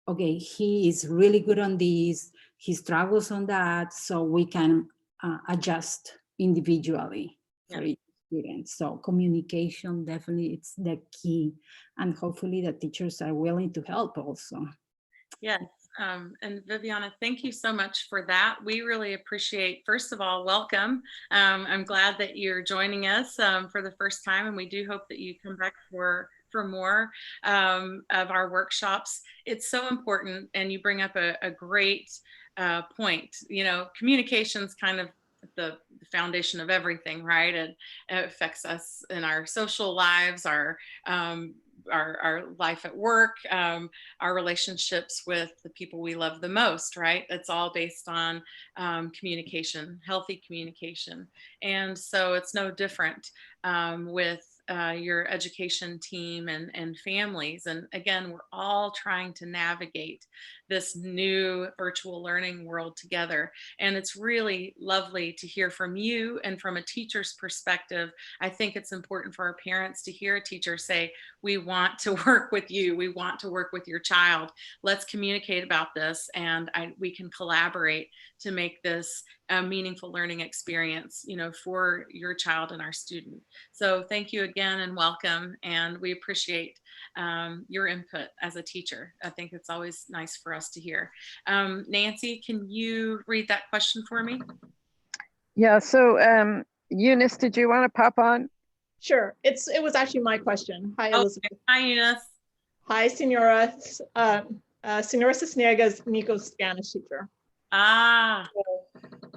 Okay, he is really good on this, he struggles on that, so we can adjust individually for each student. So communication, definitely, it's the key. And hopefully the teachers are willing to help also. Yes. And Viviana, thank you so much for that. We really appreciate, first of all, welcome. I'm glad that you're joining us for the first time, and we do hope that you come back for more of our workshops. It's so important, and you bring up a great point. Communication's kind of the foundation of everything, right? And it affects us in our social lives, our life at work, our relationships with the people we love the most, right? It's all based on communication, healthy communication. And so it's no different with your education team and families. And again, we're all trying to navigate this new virtual learning world together. And it's really lovely to hear from you. And from a teacher's perspective, I think it's important for our parents to hear a teacher say, we want to work with you. We want to work with your child. Let's communicate about this, and we can collaborate to make this a meaningful learning experience, for your child and our student. So thank you again and welcome. And we appreciate your input as a teacher. I think it's always nice for us to hear. Nancy, can you read that question for me? Yeah, so Eunice, did you want to pop on? Sure. It was actually my question. Hi, Elizabeth. Okay. Hi, Eunice. Hi, Senora. Senora Cisniega is Nico's Spanish teacher. Ah.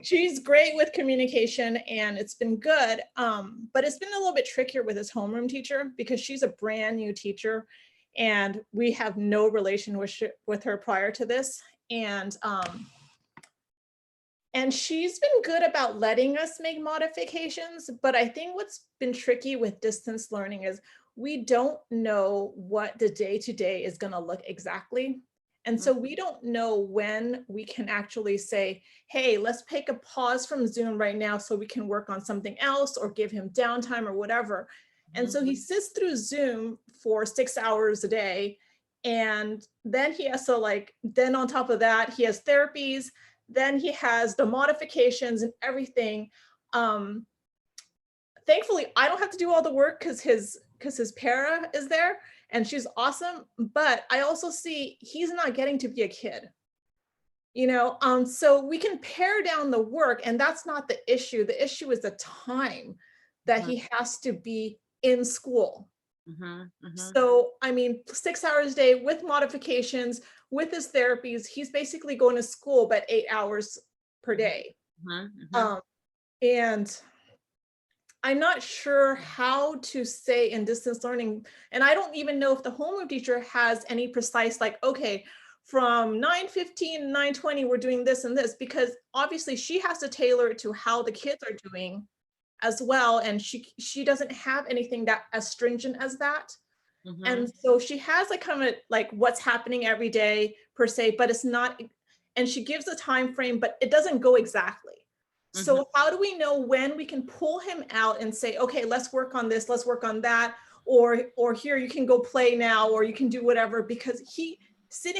She's great with communication and it's been good, but it's been a little bit trickier with his homeroom teacher because she's a brand new teacher and we have no relationship with her prior to this. And she's been good about letting us make modifications, but I think what's been tricky with distance learning is we don't know what the day-to-day is going to look exactly. And so we don't know when we can actually say, hey, let's take a pause from Zoom right now so we can work on something else or give him downtime or whatever. And so he sits through Zoom for 6 hours a day. And then he has to then on top of that, he has therapies, then he has the modifications and everything. Thankfully, I don't have to do all the work because his para is there and she's awesome. But I also see he's not getting to be a kid, so we can pare down the work and that's not the issue. The issue is the time that he has to be in school. So, 6 hours a day with modifications, with his therapies, he's basically going to school, but 8 hours per day. And I'm not sure how to say in distance learning, and I don't even know if the homeroom teacher has any precise, okay, from 9:15 to 9:20, we're doing this and this, because obviously she has to tailor it to how the kids are doing as well. And she doesn't have anything that as stringent as that. And so she has kind of what's happening every day per se, but it's not, and she gives a time frame, but it doesn't go exactly. So how do we know when we can pull him out and say, okay, let's work on this, let's work on that, or here, you can go play now, or you can do whatever, because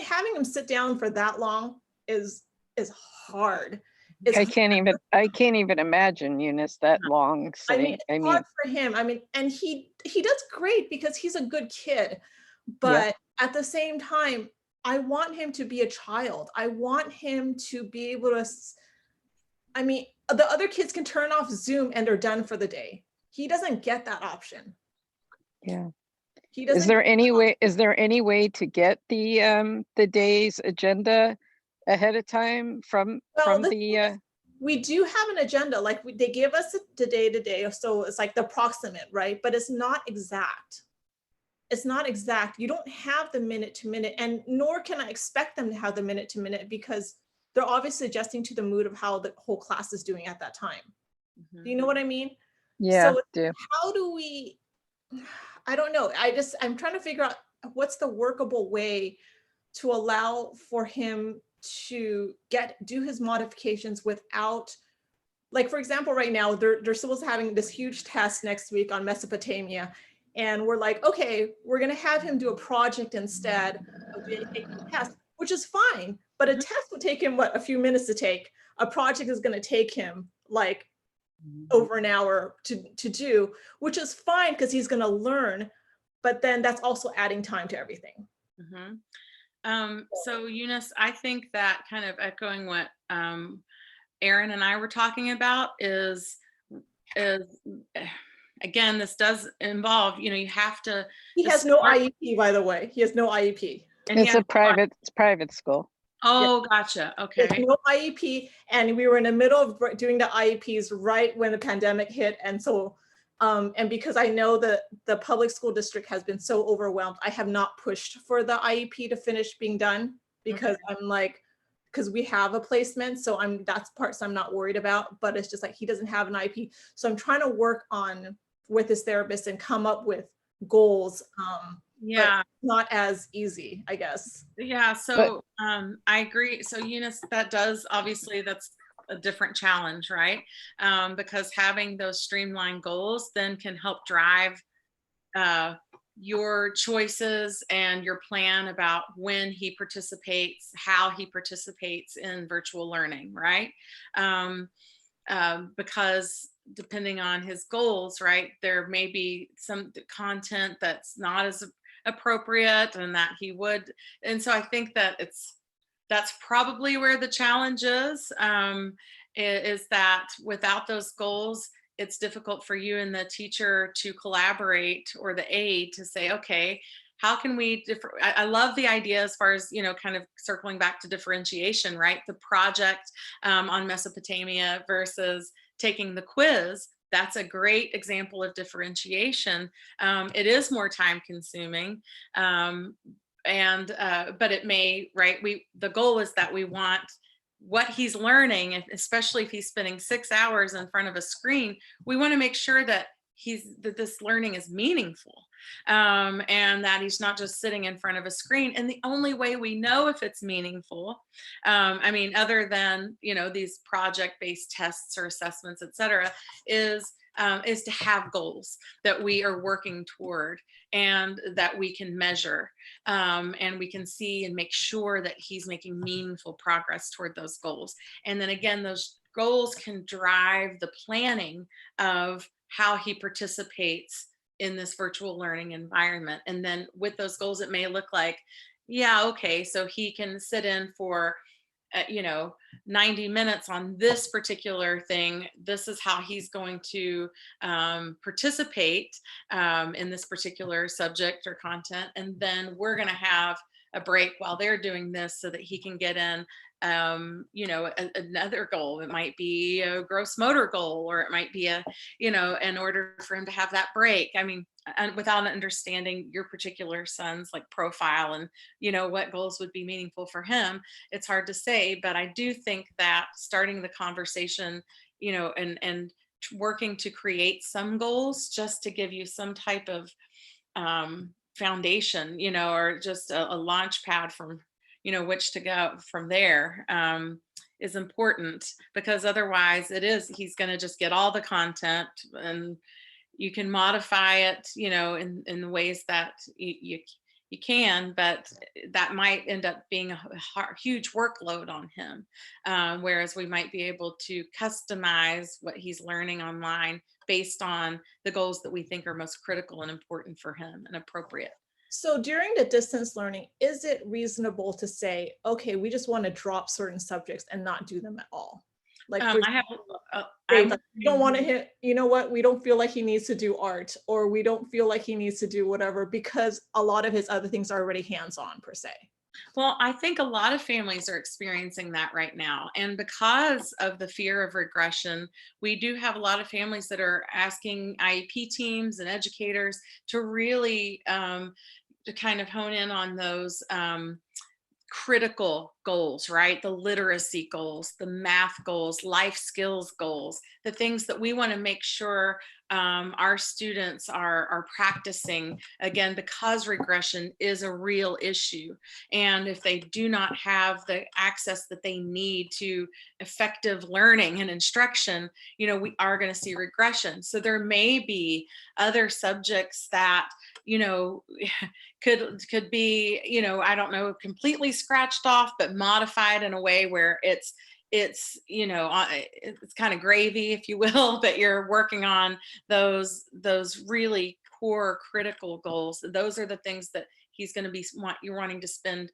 having him sit down for that long is hard. I can't even imagine, Eunice, that long sitting. It's hard for him. And he does great because he's a good kid, but at the same time, I want him to be a child. I want him to be able to, the other kids can turn off Zoom and they're done for the day. He doesn't get that option. Yeah. He doesn't. Is there any way to get the day's agenda ahead of time from the we do have an agenda, they give us the day to day, so it's the approximate, right? But it's not exact. It's not exact. You don't have the minute to minute, and nor can I expect them to have the minute to minute because they're obviously adjusting to the mood of how the whole class is doing at that time. Do you know what I mean? Yeah. So how do we, I don't know. I'm trying to figure out what's the workable way to allow for him to do his modifications without, for example, right now they're supposed to having this huge test next week on Mesopotamia. And we're okay, we're going to have him do a project instead of taking a test, which is fine. But a test would take him, a few minutes to take. A project is going to take him over an hour to do, which is fine because he's going to learn. But then that's also adding time to everything. So Eunice, I think that kind of echoing what Aaron and I were talking about is again, this does involve, you have to. He has no IEP, by the way. He has no IEP. And it's private school. Oh, gotcha. Okay. There's no IEP, and we were in the middle of doing the IEPs right when the pandemic hit, and so. And because I know that the public school district has been so overwhelmed, I have not pushed for the IEP to finish being done because because we have a placement. So that's parts I'm not worried about, but it's just he doesn't have an IEP. So I'm trying to work on with his therapist and come up with goals. Yeah. But not as easy, I guess. Yeah, so I agree. So Eunice, that's a different challenge, right? Because having those streamlined goals then can help drive your choices and your plan about when he participates, how he participates in virtual learning, right? Because depending on his goals, right, there may be some content that's not as appropriate and that he would. And so I think that that's probably where the challenge is that without those goals, it's difficult for you and the teacher to collaborate, or the aide to say, okay, how can we I love the idea as far as, kind of circling back to differentiation, right? The project on Mesopotamia versus taking the quiz. That's a great example of differentiation. It is more time consuming. But it may, right? The goal is that we want what he's learning, especially if he's spending 6 hours in front of a screen, we want to make sure that this learning is meaningful, and that he's not just sitting in front of a screen. And the only way we know if it's meaningful, other than these project-based tests or assessments, et cetera, is to have goals that we are working toward and that we can measure, and we can see and make sure that he's making meaningful progress toward those goals. And then again, those goals can drive the planning of how he participates in this virtual learning environment. And then with those goals, it may look like, yeah, okay, so he can sit in for 90 minutes on this particular thing. This is how he's going to participate in this particular subject or content. And then we're going to have a break while they're doing this so that he can get in another goal. It might be a gross motor goal, or it might be in order for him to have that break. And without understanding your particular son's profile and what goals would be meaningful for him, it's hard to say. But I do think that starting the conversation, and working to create some goals just to give you some type of foundation, or just a launch pad from which to go from there, is important, because otherwise he's going to just get all the content, and you can modify it in the ways that you can, but that might end up being a huge workload on him, whereas we might be able to customize what he's learning online based on the goals that we think are most critical and important for him and appropriate. So during the distance learning, is it reasonable to say, okay, we just want to drop certain subjects and not do them at all? We don't want to hit, we don't feel like he needs to do art, or we don't feel like he needs to do whatever, because a lot of his other things are already hands-on per se. Well, I think a lot of families are experiencing that right now. And because of the fear of regression, we do have a lot of families that are asking IEP teams and educators to really to kind of hone in on those critical goals, right? The literacy goals, the math goals, life skills goals, the things that we want to make sure our students are practicing, again, because regression is a real issue. And if they do not have the access that they need to effective learning and instruction, we are going to see regression. So there may be other subjects that, could be, I don't know, completely scratched off, but modified in a way where it's kind of gravy, if you will, but you're working on those really core critical goals. Those are the things that he's going to be you're wanting to spend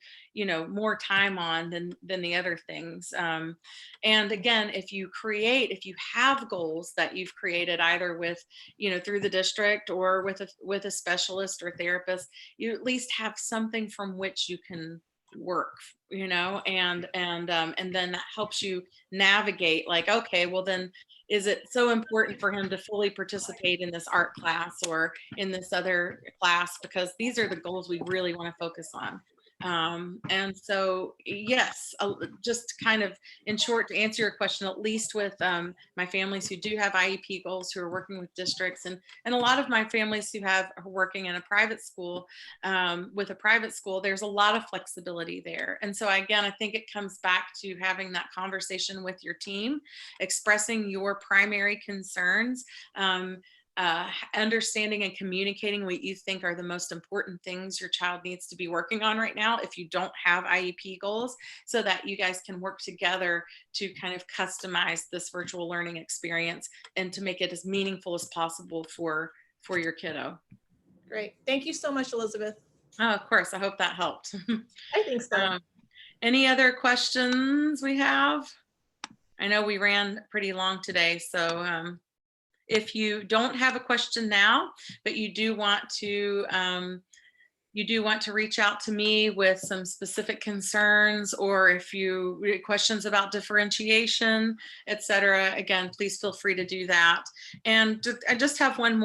more time on than the other things. And again, if you have goals that you've created either with through the district or with a specialist or therapist, you at least have something from which you can work, and then that helps you navigate, okay, well then, is it so important for him to fully participate in this art class or in this other class, because these are the goals we really want to focus on. And so, yes, just kind of in short, to answer your question, at least with my families who do have IEP goals, who are working with districts, and a lot of my families who are working in a private school, with a private school, there's a lot of flexibility there. And so again, I think it comes back to having that conversation with your team, expressing your primary concerns, understanding and communicating what you think are the most important things your child needs to be working on right now if you don't have IEP goals, so that you guys can work together to kind of customize this virtual learning experience and to make it as meaningful as possible for your kiddo. Great. Thank you so much, Elizabeth. Oh, of course. I hope that helped. I think so. Any other questions we have? I know we ran pretty long today, so if you don't have a question now, but you do want to reach out to me with some specific concerns, or if you questions about differentiation, etc., again, please feel free to do that. And I just have one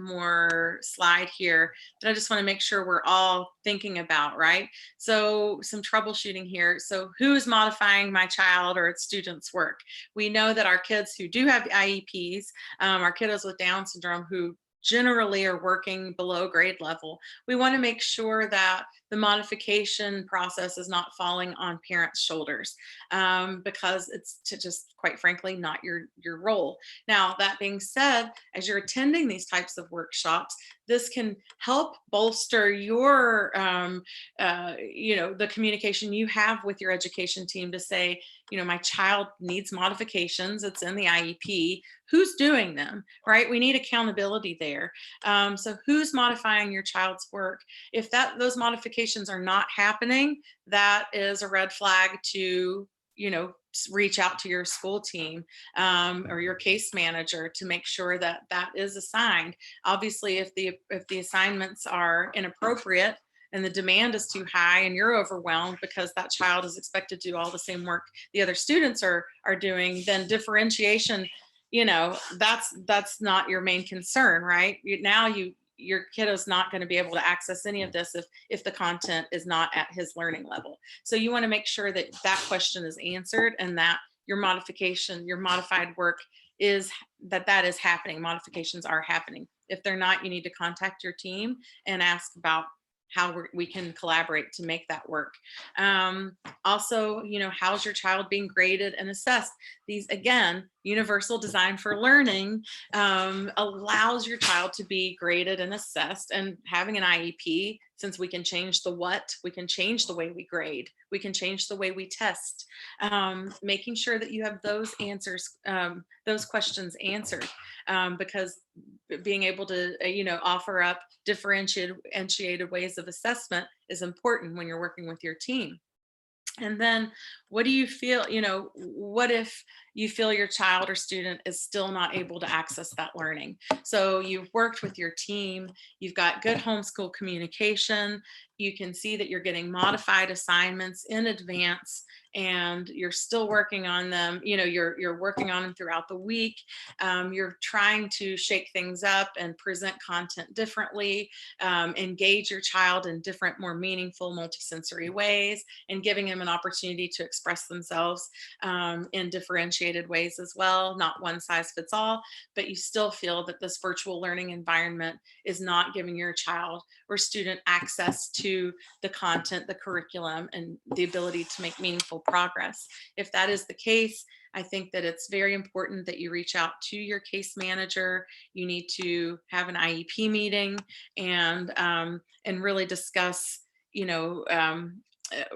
more slide here that I just want to make sure we're all thinking about, right? So some troubleshooting here. So who's modifying my child or its student's work? We know that our kids who do have IEPs, our kiddos with Down syndrome who generally are working below grade level, we want to make sure that the modification process is not falling on parents' shoulders, because it's just quite frankly not your role. Now, that being said, as you're attending these types of workshops, this can help bolster your the communication you have with your education team to say, my child needs modifications, it's in the IEP, who's doing them, right? We need accountability there. So who's modifying your child's work? If those modifications are not happening, that is a red flag to reach out to your school team, or your case manager to make sure that that is assigned. Obviously, if the assignments are inappropriate and the demand is too high and you're overwhelmed because that child is expected to do all the same work the other students are doing, then differentiation, that's not your main concern, right? Your kiddo's not going to be able to access any of this if the content is not at his learning level. So you want to make sure that that question is answered, and that your modified work is that is happening. Modifications are happening. If they're not, you need to contact your team and ask about how we can collaborate to make that work. Also, how's your child being graded and assessed? These, again, universal design for learning allows your child to be graded and assessed. And having an IEP, since we can change the what, we can change the way we grade, we can change the way we test, making sure that you have those answers, those questions answered, because being able to offer up differentiated ways of assessment is important when you're working with your team. And then what do you feel, what if you feel your child or student is still not able to access that learning? So you've worked with your team, you've got good homeschool communication, you can see that you're getting modified assignments in advance, and you're still working on them, you're working on them throughout the week. You're trying to shake things up and present content differently, engage your child in different, more meaningful, multisensory ways, and giving them an opportunity to express themselves in differentiated ways as well. Not one size fits all, but you still feel that this virtual learning environment is not giving your child or student access to the content, the curriculum, and the ability to make meaningful progress. If that is the case, I think that it's very important that you reach out to your case manager. You need to have an IEP meeting and really discuss,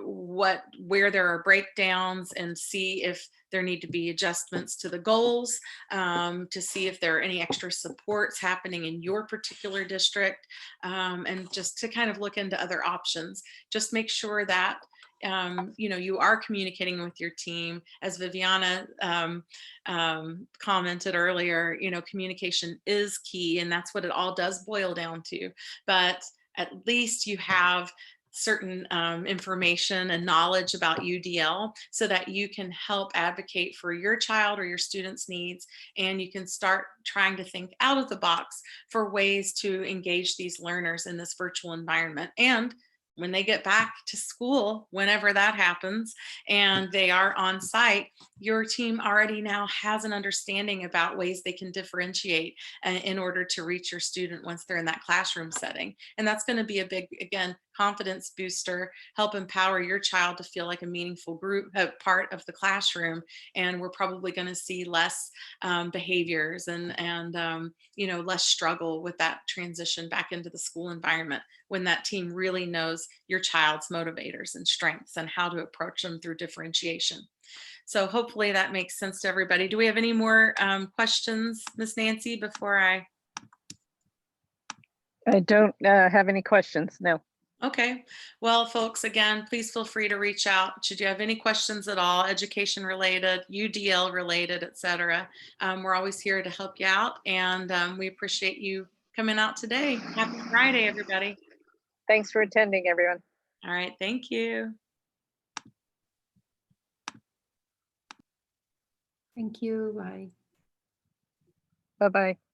where there are breakdowns, and see if there need to be adjustments to the goals, to see if there are any extra supports happening in your particular district, and just to kind of look into other options. Just make sure that you are communicating with your team. As Viviana commented earlier, communication is key, and that's what it all does boil down to. But at least you have certain information and knowledge about UDL, so that you can help advocate for your child or your students' needs, and you can start trying to think out of the box for ways to engage these learners in this virtual environment. And when they get back to school, whenever that happens, and they are on site, your team already now has an understanding about ways they can differentiate in order to reach your student once they're in that classroom setting. And that's going to be a big, again, confidence booster, help empower your child to feel like a meaningful group, part of the classroom. And we're probably going to see less behaviors and less struggle with that transition back into the school environment, when that team really knows your child's motivators and strengths and how to approach them through differentiation. So hopefully that makes sense to everybody. Do we have any more questions, Miss Nancy, before I don't have any questions, no. Okay, well, folks, again, please feel free to reach out should you have any questions at all, education related, UDL related, etc. We're always here to help you out, and we appreciate you coming out today. Happy Friday, everybody. Thanks for attending, everyone. All right, thank you. Thank you. Bye. Bye-bye.